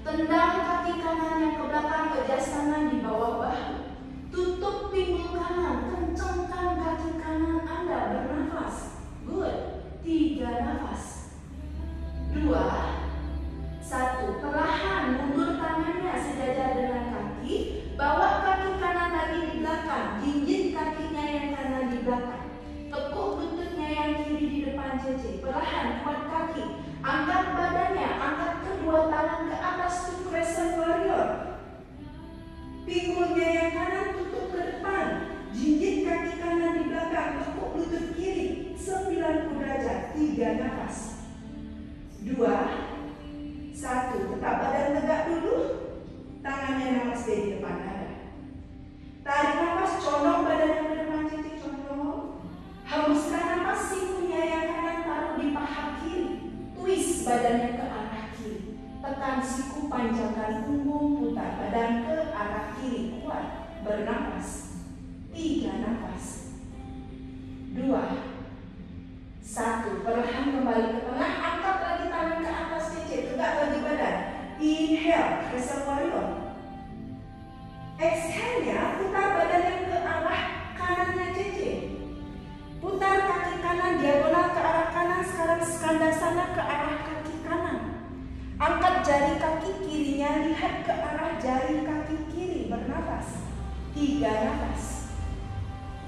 Tendang kaki kanannya ke belakang, kejas tangan di bawah bahu. Tutup pinggul kanan, kencangkan kaki kanan Anda, bernafas. Good. 3 nafas, 2, 1. Perlahan mundur tangannya sejajar dengan kaki. Bawa kaki kanan lagi di belakang, jinjit kakinya yang kanan di belakang. Tekuk lututnya yang kiri di depan JJ. Perlahan kuat kaki, angkat badannya, angkat kedua tangan ke atas, to crescent warrior. Pinggulnya yang kanan tutup ke depan, jinjit kaki kanan di belakang, tekuk lutut kiri 90 derajat. 3 nafas, 2, 1. Tetap badan tegak dulu, tangannya namaste di depan dada. Tarik nafas, condong badannya ke depan, JJ, condong. Hembuskan nafas, sikunya yang kanan taruh di paha kiri, twist badannya ke arah kiri. Tekan siku, panjangkan punggung, putar badan ke arah kiri, kuat, bernafas. 3 nafas, 2, 1. Perlahan kembali ke tengah, angkat lagi tangan ke atas, CC, tegak lagi badan. Inhale, crescent warrior. Exhale-nya, putar badannya ke arah kanannya, CC. Putar kaki kanan diagonal ke arah kanan, sekarang skandasana ke arah kaki kanan. Angkat jari kaki kirinya, lihat ke arah jari kaki kiri, bernafas. 3 nafas,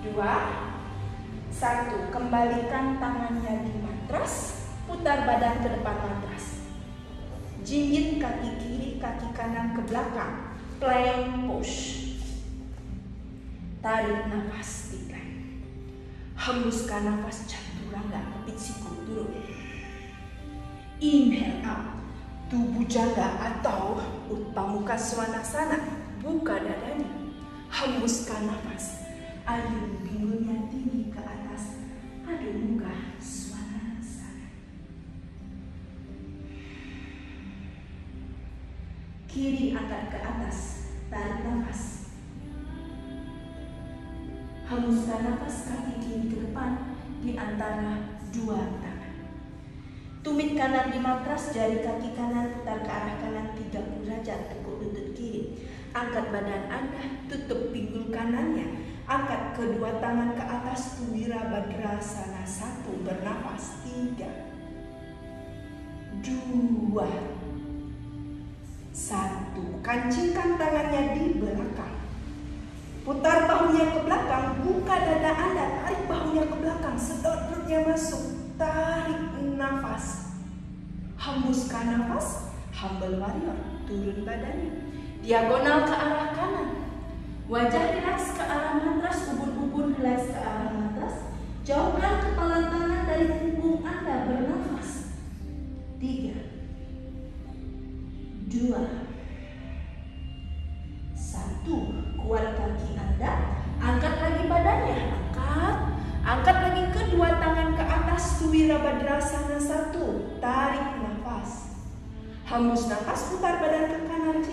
2, 1. Kembalikan tangannya di matras. badan ke depan matras. Jinjit kaki kiri, kaki kanan ke belakang. Plank pose. Tarik nafas di plank. Hembuskan nafas chaturanga, kepit siku turun. Inhale out. Tubuh jangga atau Utpamuka Svanasana. Buka dadanya. Hembuskan nafas. Ayun pinggulnya tinggi ke atas. Adho Mukha Svanasana. Kiri angkat ke atas. Tarik nafas. Hembuskan nafas, kaki kiri ke depan di antara dua tangan. Tumit kanan di matras, jari kaki kanan putar ke arah kanan 30 derajat, tekuk lutut kiri. Angkat badan Anda, tutup pinggul kanannya. Angkat kedua tangan ke atas, Wirabhadrasana 1. Bernafas 3, 2, 1. Kancingkan tangannya di belakang. Putar bahunya ke belakang, buka dada Anda, tarik bahunya ke belakang, sedot perutnya masuk, tarik nafas. Hembuskan nafas, humble warrior, turun badannya. Diagonal ke arah kanan. Wajah rileks ke arah matras, ubun-ubun rileks ke arah matras. Jauhkan kepala tangan dari punggung Anda, bernafas. 3, 2, 1. Kuat kaki Anda, angkat lagi badannya, angkat lagi kedua tangan ke atas, Wirabhadrasana 1. Tarik nafas. Hembus nafas, putar badan ke kanan,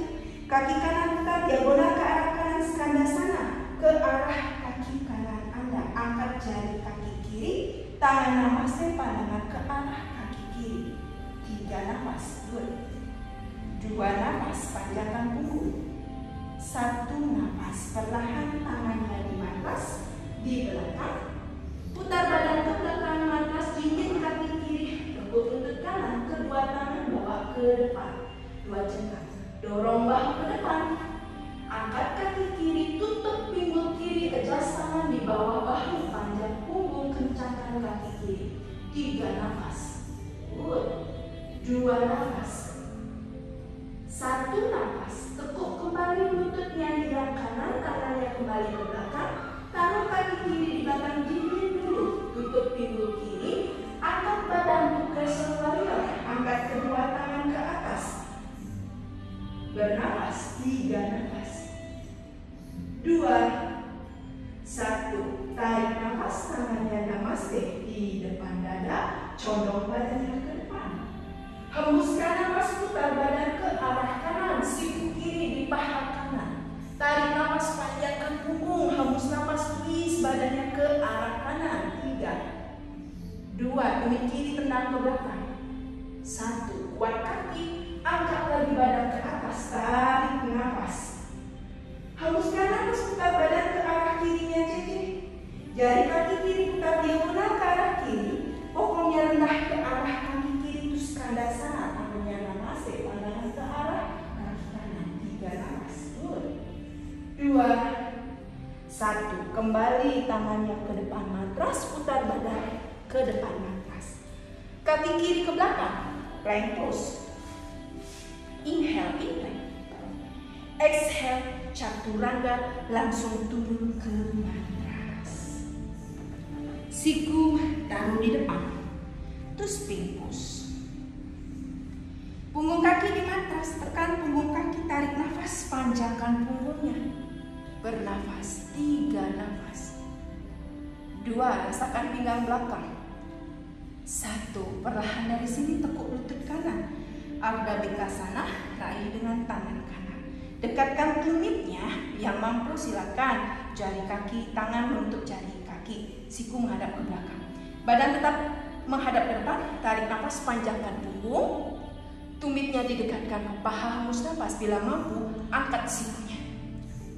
kaki kanan putar diagonal ke arah kanan, Skandasana, ke arah kaki kanan Anda. Angkat jari kaki kiri, tangan namaste, pandangan ke arah kaki kiri. 3 nafas, 2 nafas, panjangkan punggung. 1 nafas, perlahan tangannya di matras, di belakang. Putar badan ke belakang matras, jinjit kaki kiri, tekuk lutut kanan, kedua tangan bawa ke depan. 2 jengkal, dorong bahu ke depan. Angkat kaki kiri, tutup pinggul kiri, adjust tangan di bawah bahu, panjang punggung, kencangkan kaki kiri. 3 nafas, 2 nafas. 1 nafas, tekuk kembali lututnya di yang kanan, tangannya kembali ke belakang. Taruh kaki kiri di belakang jinjit dulu, tutup pinggul kiri. Angkat badan untuk crescent warrior, angkat kedua tangan ke atas. Bernafas, 3 nafas, 2, 1. Tarik nafas, tangannya namaste di depan dada, condong badannya ke depan. Hembuskan nafas, putar badan ke arah kanan, siku kiri di paha kanan. Tarik nafas, panjangkan punggung, hembus nafas, twist badannya ke arah kanan. 3, 2, tumit kiri tendang ke belakang. 1, kuat kaki, angkat lagi badan ke atas, tarik nafas. Hembuskan nafas, putar badan ke arah kirinya, jari kaki kiri putar diagonal ke arah kiri, pokoknya rendah ke arah kaki kiri, itu Skandasana, tangannya namaste, pandangan ke arah kaki kanan. 3 nafas, 2, 1. Kembali tangannya ke depan matras, putar badan ke depan matras. Kaki kiri ke belakang, plank pose. Inhale, in plank. Exhale, chaturanga, langsung turun ke matras. Siku taruh di depan. Tusping pose. Punggung kaki di matras, tekan punggung kaki, tarik nafas, panjangkan punggungnya. Bernafas, 3 nafas. 2, rasakan pinggang belakang. 1, perlahan dari sini tekuk lutut kanan. Ardha Bikasana, raih dengan tangan kanan. Dekatkan tumitnya, yang mampu silakan. Jari kaki, tangan menutup jari kaki. Siku menghadap ke belakang. Badan tetap menghadap ke depan, tarik nafas, panjangkan punggung. Tumitnya didekatkan ke paha, hembus nafas. Bila mampu, angkat sikunya.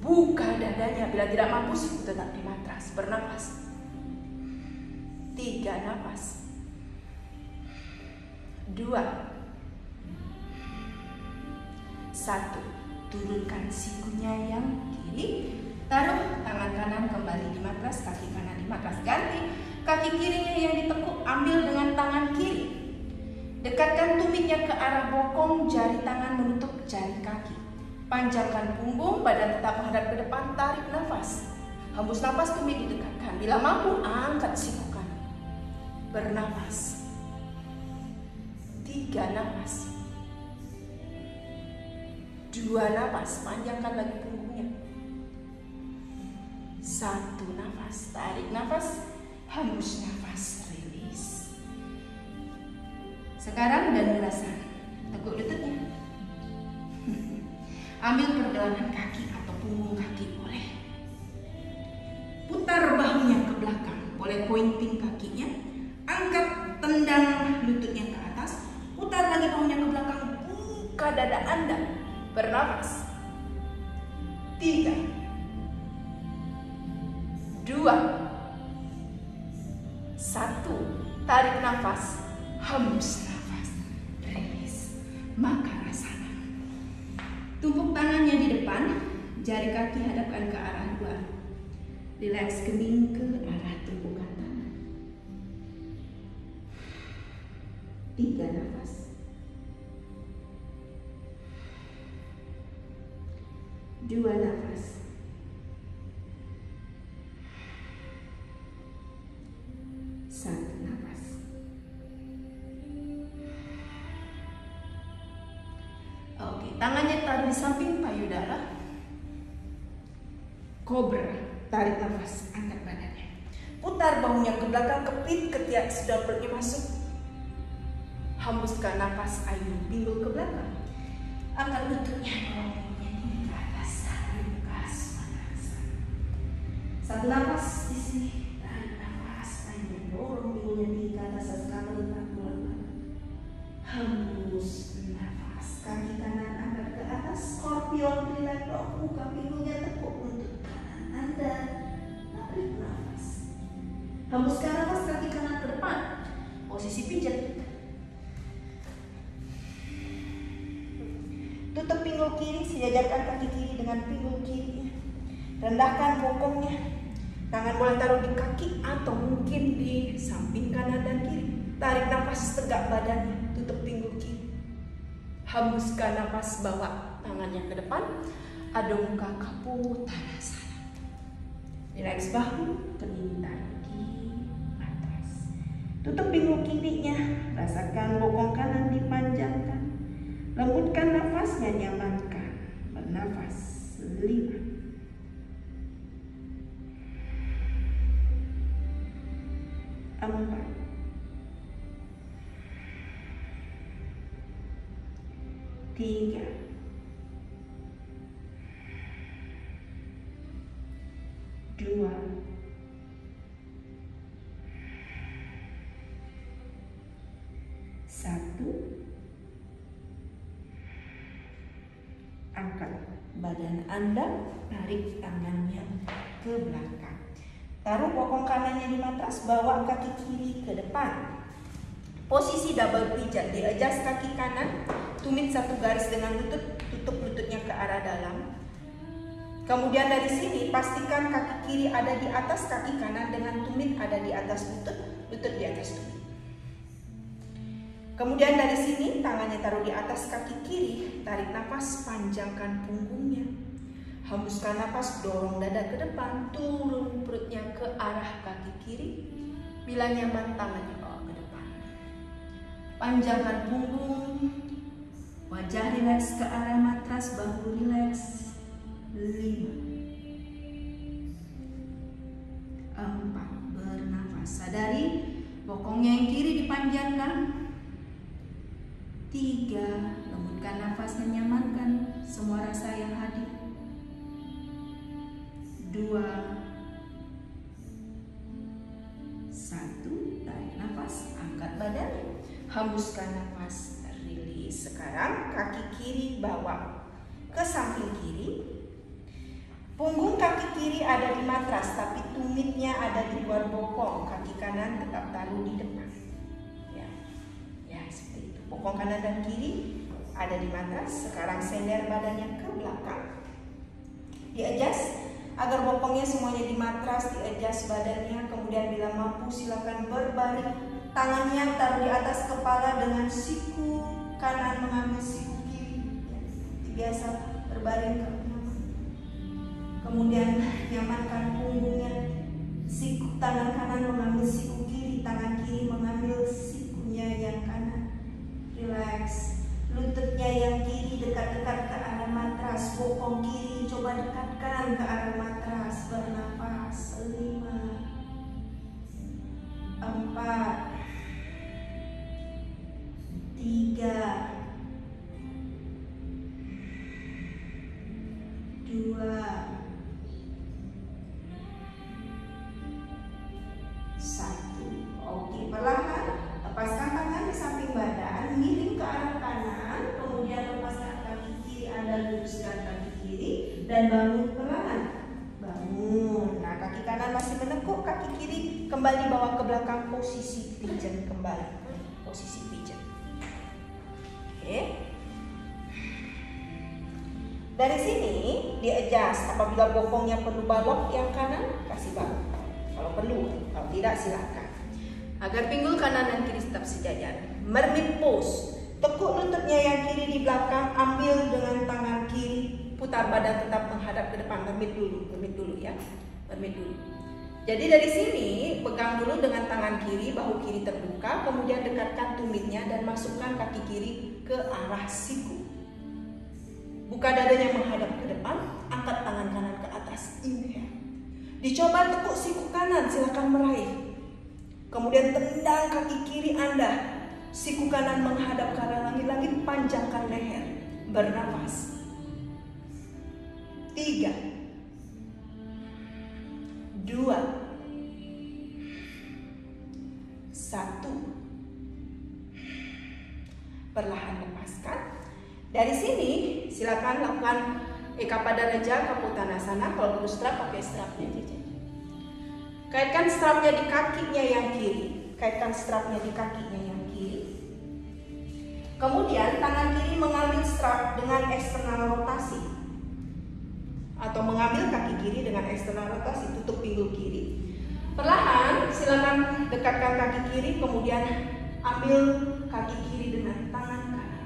Buka dadanya. Bila tidak mampu, siku tetap di matras. Bernafas. 3 nafas. 2, 1. Turunkan sikunya yang kiri. Taruh tangan kanan kembali di matras, kaki kanan di matras. Ganti. Kaki kirinya yang ditekuk, ambil dengan tangan kiri. lututnya ke arah bokong, jari tangan menutup jari kaki. Panjangkan punggung, badan tetap menghadap ke depan, tarik nafas. Hembus nafas, tumit didekatkan. Bila mampu, angkat siku kanan. Bernafas. 3 nafas. 2 nafas, panjangkan lagi punggungnya. 1 nafas, tarik nafas, hembus nafas, rilis. Sekarang dan rasa, teguk lututnya. Ambil pergelangan kaki atau punggung kaki boleh. Putar bahunya ke belakang, boleh pointing kakinya. Angkat, tendang lututnya ke atas. Putar lagi bahunya ke belakang, buka dada Anda. Bernafas. 3, 2, 1. Tarik nafas, hembus nafas, rilis. Maka rasakan. Tumpuk tangannya di depan, jari kaki hadapkan ke arah luar. Rileks kening ke arah tumpukan tangan. 3 nafas. 2 nafas. 1 nafas. Oke, tangannya taruh di samping payudara. Cobra, tarik nafas, angkat badannya. Putar bahunya ke belakang, kepit ketiak sudah perutnya masuk. Hembuskan nafas, ayo pinggul ke belakang. Angkat lututnya, ke atas, tarik nafas, satu nafas di sini, tarik nafas, ayo dorong pinggulnya tinggi ke atas, sekarang letak pelan-pelan. Hembus nafas, kaki kanan angkat ke atas, scorpion, relax, buka pinggulnya, tekuk lutut kanan Anda, tarik nafas. Hembuskan nafas, kaki kanan ke depan, posisi pijat. Tutup pinggul kiri, sejajarkan kaki kiri dengan pinggul kirinya. Rendahkan bokongnya. Tangan boleh taruh di kaki atau mungkin di samping kanan dan kiri. Tarik nafas, tegak badannya, tutup pinggul kiri. Hembuskan nafas, bawa tangannya ke depan. Adu muka kapu, tanah sana. Rileks bahu, kening tarik di atas. Tutup pinggul kirinya, rasakan bokong kanan dipanjangkan. Lembutkan nafasnya, nyamankan. Bernafas 5, 4, 3, 2, 1. Angkat badan Anda, tarik tangannya ke belakang. Taruh bokong kanannya di matras, bawa kaki kiri ke depan. Posisi double pijat, di-adjust kaki kanan, tumit satu garis dengan lutut, tutup lututnya ke arah dalam. Kemudian dari sini pastikan kaki kiri ada di atas kaki kanan dengan tumit ada di atas lutut, lutut di atas tumit. Kemudian dari sini tangannya taruh di atas kaki kiri, tarik nafas, panjangkan punggungnya. Hembuskan nafas, dorong dada ke depan, turun perutnya ke arah kaki kiri. Bila nyaman tangannya bawa ke depan. Panjangkan punggung, wajah rileks ke arah matras, bahu rileks. 5, 4, bernafas. Sadari bokongnya yang kiri dipanjangkan. 3, lembutkan nafasnya, nyamankan semua rasa yang hadir. 2, 1, tarik nafas, angkat badan, hembuskan nafas, rilis. Sekarang kaki kiri bawa ke samping kiri. Punggung kaki kiri ada di matras, tapi tumitnya ada di luar bokong. Kaki kanan tetap taruh di depan. Ya, seperti itu. Bokong kanan dan kiri ada di matras. Sekarang sender badannya ke belakang. Di-adjust agar bokongnya semuanya di matras, di-adjust badannya. Kemudian bila mampu silakan berbaring. Tangannya taruh di atas kepala dengan siku kanan mengambil siku kiri, biasa berbaring kalau nyaman. Kemudian nyamankan punggungnya, siku tangan kanan mengambil siku kiri, tangan kiri mengambil sikunya yang kanan. Relax. Lututnya yang kiri dekat-dekat ke arah matras, bokong kiri coba dekatkan ke arah matras. Bernafas. 5, 4, 3, 2, 1. Oke, perlahan lepaskan tangan di samping badan, miring ke arah kanan, kemudian lepaskan kaki kiri Anda, luruskan kaki kiri dan bangun perlahan. Bangun. Nah, kaki kanan masih menekuk, kaki kiri kembali bawa ke belakang, posisi pigeon kembali. Posisi pigeon. Oke. Dari sini di adjust, apabila bokongnya perlu balok yang kanan, kasih balok. Kalau perlu, kalau tidak silakan. Agar pinggul kanan dan kiri tetap sejajar. Mermaid pose. Tekuk lututnya yang kiri di belakang, ambil dengan tangan kiri, putar badan tetap menghadap ke depan. Mermaid dulu ya. Mermaid dulu. Jadi dari sini pegang dulu dengan tangan kiri, bahu kiri terbuka, kemudian dekatkan tumitnya dan masukkan kaki kiri ke arah siku. Buka dadanya menghadap ke depan, angkat tangan kanan ke atas. Inhale. Dicoba tekuk siku kanan, silakan meraih. Kemudian tendang kaki kiri Anda, siku kanan menghadap ke arah langit-langit, panjangkan leher. Bernafas. 3, 2, 1. Perlahan lepaskan. Dari sini silakan lakukan Ekapadaraja Kapotanasana. Kalau perlu strap, pakai strapnya aja. Kaitkan strapnya di kakinya yang kiri. Kaitkan strapnya di kakinya yang kiri. Kemudian tangan kiri mengambil strap dengan eksternal rotasi. Atau mengambil kaki kiri dengan eksternal rotasi. Tutup pinggul kiri. Perlahan silakan dekatkan kaki kiri. Kemudian ambil kaki kiri dengan tangan kanan.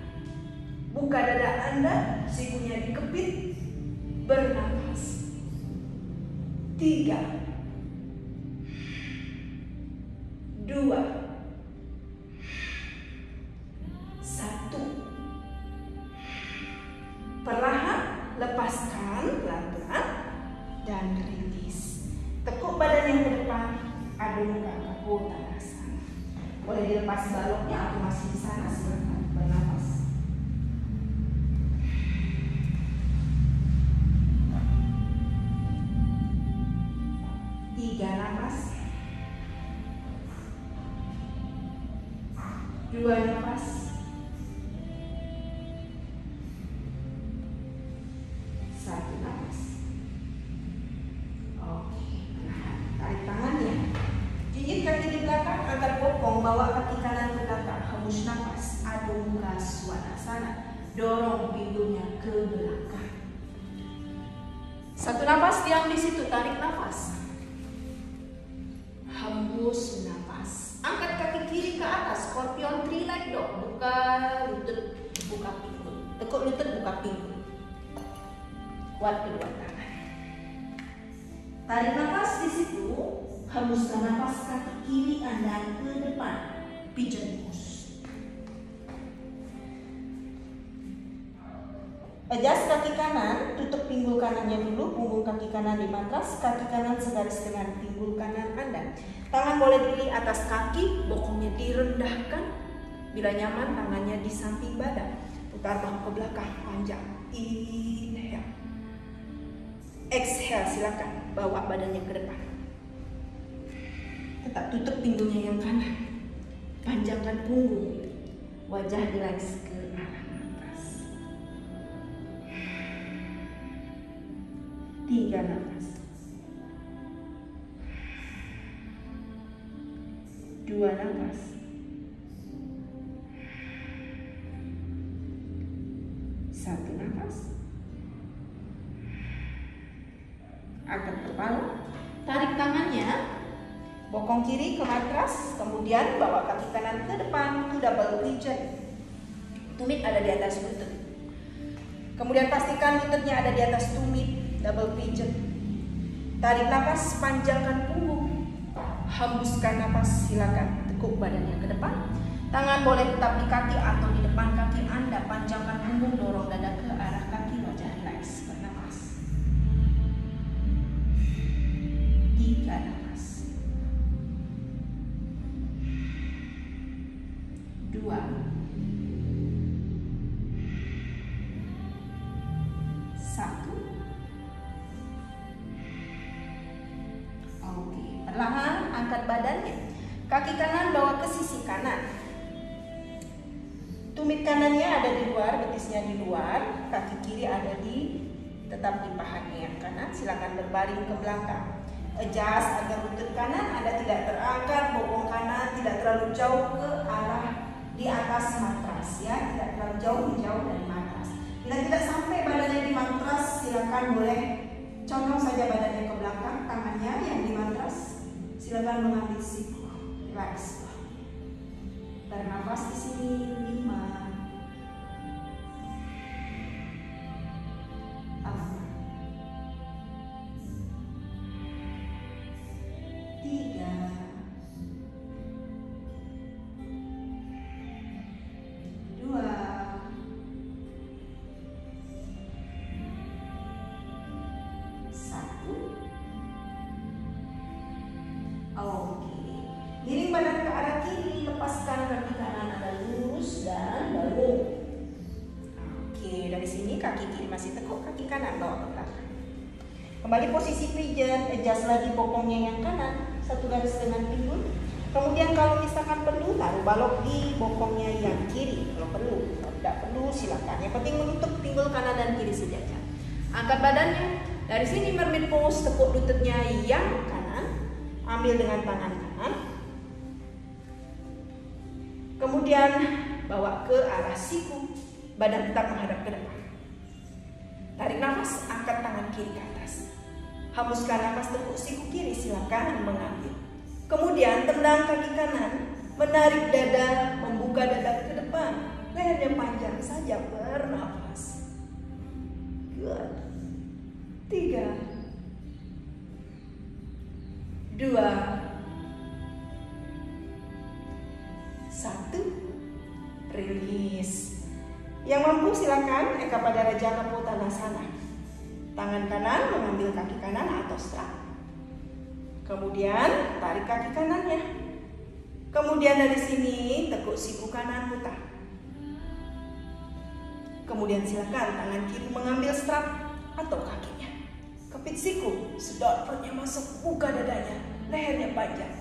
Buka dada Anda, sikunya dikepit. Bernafas. 3, 2, 1. Perlahan lepaskan pelan-pelan dan rilis. Tekuk badan yang ke depan, Adho Mukha Kapotanasana. Boleh dilepas baloknya atau masih di sana, silakan. Bernafas. 3 nafas. 2 nafas. 1 nafas. Oke, tarik tangannya. Jinjit kaki di belakang, angkat bokong, bawa kaki kanan ke belakang. Hembus nafas. Adho Mukha Svanasana. Dorong pinggulnya ke belakang. 1 nafas, diam di situ, tarik nafas. Hembus nafas. Angkat kaki kiri ke atas, Scorpion 3 leg dog. Buka lutut, buka pinggul. Tekuk lutut, buka pinggul. Kuat kedua tangan. Tarik nafas di situ. Hembuskan nafas kaki kiri Anda ke depan. Pigeon pose. Adjust kaki kanan, tutup pinggul kanannya dulu, punggung kaki kanan di matras, kaki kanan segaris dengan pinggul kanan Anda. Tangan boleh di atas kaki, bokongnya direndahkan. Bila nyaman, tangannya di samping badan. Putar bahu ke belakang, panjang. Inhale. Exhale, silakan bawa badannya ke depan. Tetap tutup pinggulnya yang kanan. Panjangkan punggung. Wajah relax ke arah atas. 3 nafas. 2 nafas. 1 nafas. Angkat kepala. Tarik tangannya. Bokong kiri ke matras. Kemudian bawa kaki kanan ke depan. Itu double pigeon. Tumit ada di atas lutut. Kemudian pastikan lututnya ada di atas tumit, double pigeon. Tarik nafas, panjangkan punggung. Hembuskan nafas, silakan tekuk badannya ke depan. Tangan boleh tetap di kaki atau di depan kaki Anda. Panjangkan punggung, dorong dada ke arah kaki, wajah relax. Bernafas. 3 nafas. 2. 1. Oke, perlahan angkat badannya. Kaki kanan bawa ke sisi kanan. Tumit kanannya ada di luar, betisnya di luar. Kaki kiri ada tetap di pahanya yang kanan. Silakan berbaring ke belakang. Adjust agar lutut kanan Anda tidak terangkat, bokong kanan tidak terlalu jauh ke arah di atas matras ya, tidak terlalu jauh dari matras. Bila tidak sampai badannya di matras, silakan boleh condong saja badannya ke belakang, tangannya yang di matras. Silakan mengambil siku, relax. Bernafas di sini 5, 4, 3, 2, 1. Oke, miring badan ke arah kiri, lepaskan kaki kanan Anda lurus dan bangun. Oke, dari sini kaki kiri masih tekuk, kaki kanan bawa ke belakang. Kembali posisi pigeon, adjust lagi bokongnya yang kanan, satu garis dengan pinggul. Kemudian kalau misalkan perlu, taruh balok di bokongnya yang kiri. Kalau perlu, kalau tidak perlu silakan. Yang penting menutup pinggul kanan dan kiri sejajar. Angkat badannya. Dari sini mermaid pose, tekuk lututnya yang kanan, ambil dengan tangan kanan. Kemudian bawa ke arah siku, badan tetap menghadap ke depan. Tarik nafas, angkat tangan kiri ke atas. Hembuskan nafas, tekuk siku kiri, silakan mengambil. Kemudian tendang kaki kanan, menarik dada, membuka dada ke depan. Lehernya panjang saja, bernafas. Good. 3, 2, 1. Release. Yang mampu silakan Eka pada Raja Kapotanasana. Tangan kanan mengambil kaki kanan atau strap. Kemudian tarik kaki kanannya. Kemudian dari sini tekuk siku kanan putar. Kemudian silakan tangan kiri mengambil strap atau kakinya. Kepit siku, sedot perutnya masuk, buka dadanya, lehernya panjang.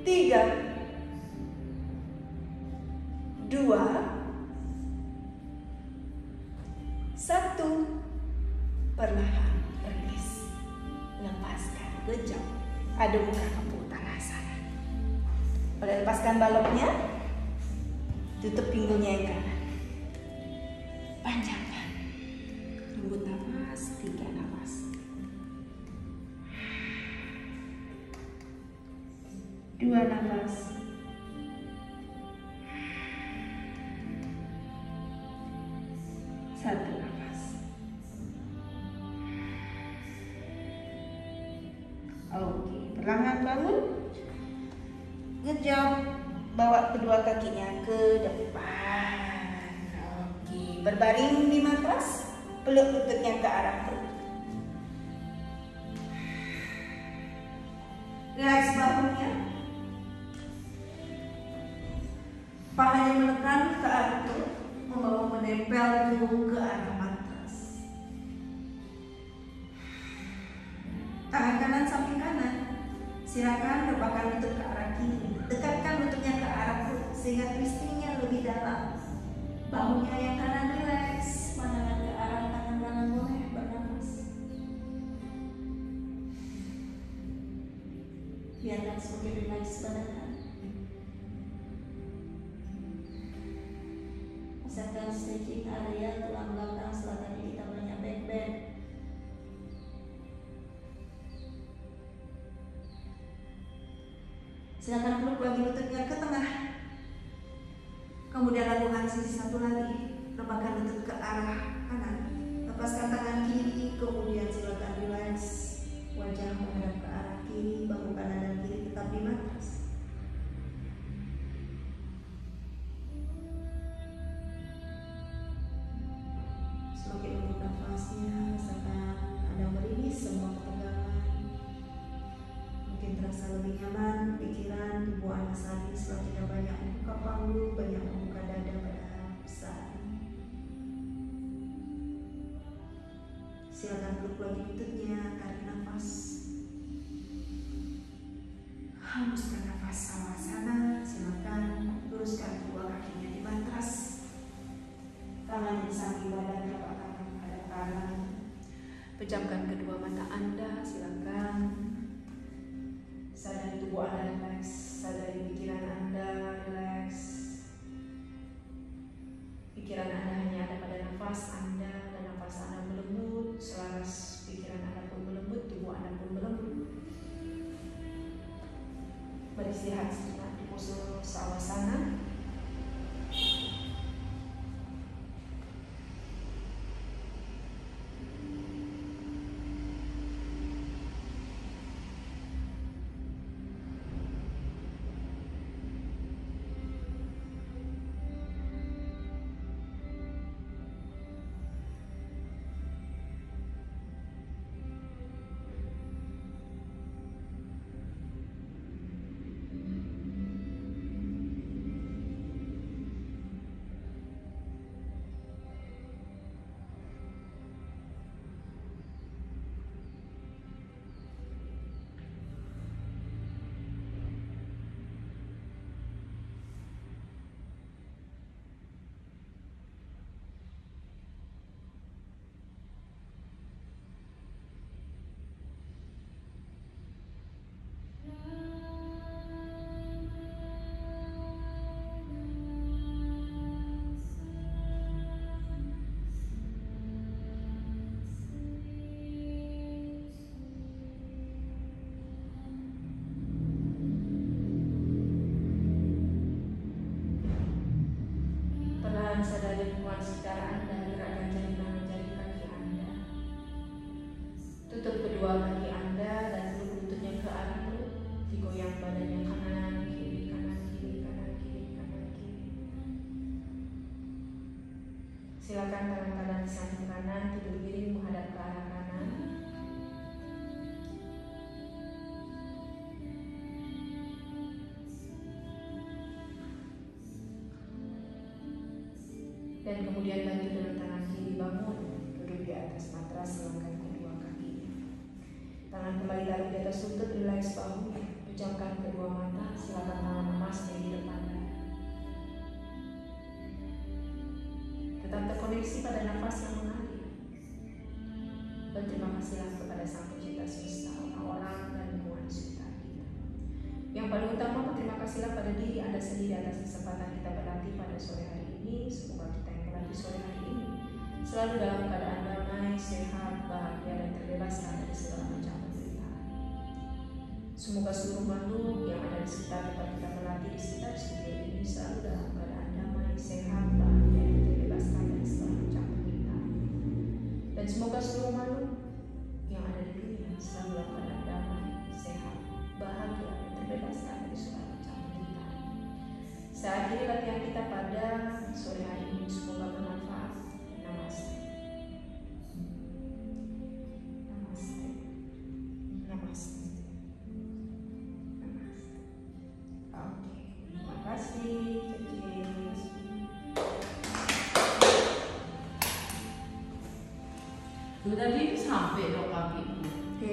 3, 2, 1. Perlahan release. Lepaskan, good job. Ada muka Kapotanasana. Pada lepaskan baloknya, tutup pinggulnya yang kanan. Panjangkan. Lembut nafas, 3 nafas. 2 nafas. 1 nafas. Oke, perlahan bangun. Good job. Bawa kedua kakinya ke depan. Oke, berbaring di matras, peluk lututnya ke arah perut. Relax bahunya. Pahanya menekan ke arah perut, membawa menempel punggung ke arah matras. Tangan kanan samping kanan. Silakan rebahkan lutut ke arah kiri. Dekatkan lututnya ke arah perut sehingga twistingnya lebih dalam. Bahunya yang kanan relax, pandangan ke arah tangan kanan boleh, bernafas. Biarkan semakin relax badan kanan. Rasakan stretching area tulang belakang selatan ini tambahnya back bend. Silakan peluk lagi lututnya ke tengah. Kemudian lakukan sisi satu lagi, rebahkan lutut ke arah kanan, lepaskan tangan kiri, kemudian silakan relax, wajah menghadap ke arah kiri, bahu kanan dan kiri tetap di matras. Semakin lembut nafasnya, rasakan Anda merilis semua ketegangan. Mungkin terasa lebih nyaman, pikiran, tubuh Anda saat ini semakin banyak membuka panggul, banyak membuka dada pada saat ini. Silakan peluk lagi lututnya, tarik nafas. Hembuskan nafas sawasana, silakan luruskan kedua kakinya di matras. Tangan di samping badan, telapak tangan menghadap ke kanan. Pejamkan kedua mata Anda, silakan. Sadari tubuh Anda relax, sadari pikiran Anda relax. Pikiran Anda hanya ada pada nafas Anda, dan nafas Anda melembut, selaras pikiran Anda pun melembut, tubuh Anda pun melembut. Beristirahat sejenak di pose sawasana. Sadari lingkungan sekitar Anda, gerakkan jari tangan, jari kaki Anda. Tutup kedua kaki Anda dan peluk lututnya ke arah perut. Digoyang badannya kanan kiri, kanan kiri, kanan kiri, kanan kiri. Silakan tangan kanan di samping kanan, tidur miring menghadap ke arah kanan. Dan kemudian bantu dengan tangan kiri bangun, duduk di atas matras, langkah kedua kakinya. Tangan kembali tarik di atas lutut, relax bahu, pejamkan kedua mata, silakan tangan emas di depan dada. Tetap terkoneksi pada nafas yang mengalir. Berterima kasihlah kepada Sang Pencipta semesta, orang-orang dan lingkungan sekitar kita. Yang paling utama, berterima kasihlah pada diri Anda sendiri atas kesempatan kita berlatih pada sore hari ini. Semoga kita yang berlatih sore hari ini selalu dalam keadaan damai, sehat, bahagia, dan terbebaskan dari segala macam penderitaan. Semoga seluruh makhluk yang ada di sekitar tempat kita berlatih di sekitar studio ini selalu dalam keadaan damai, sehat, bahagia, dan terbebaskan dari segala macam penderitaan. Dan semoga seluruh makhluk yang ada di dunia selalu dalam keadaan damai, sehat, bahagia, dan terbebaskan dari segala macam penderitaan. Saya akhiri latihan kita pada sore hari ini, semoga bermanfaat. Namaste. Namaste. Namaste. Namaste. Oke, terima kasih. Tadi sampai dong.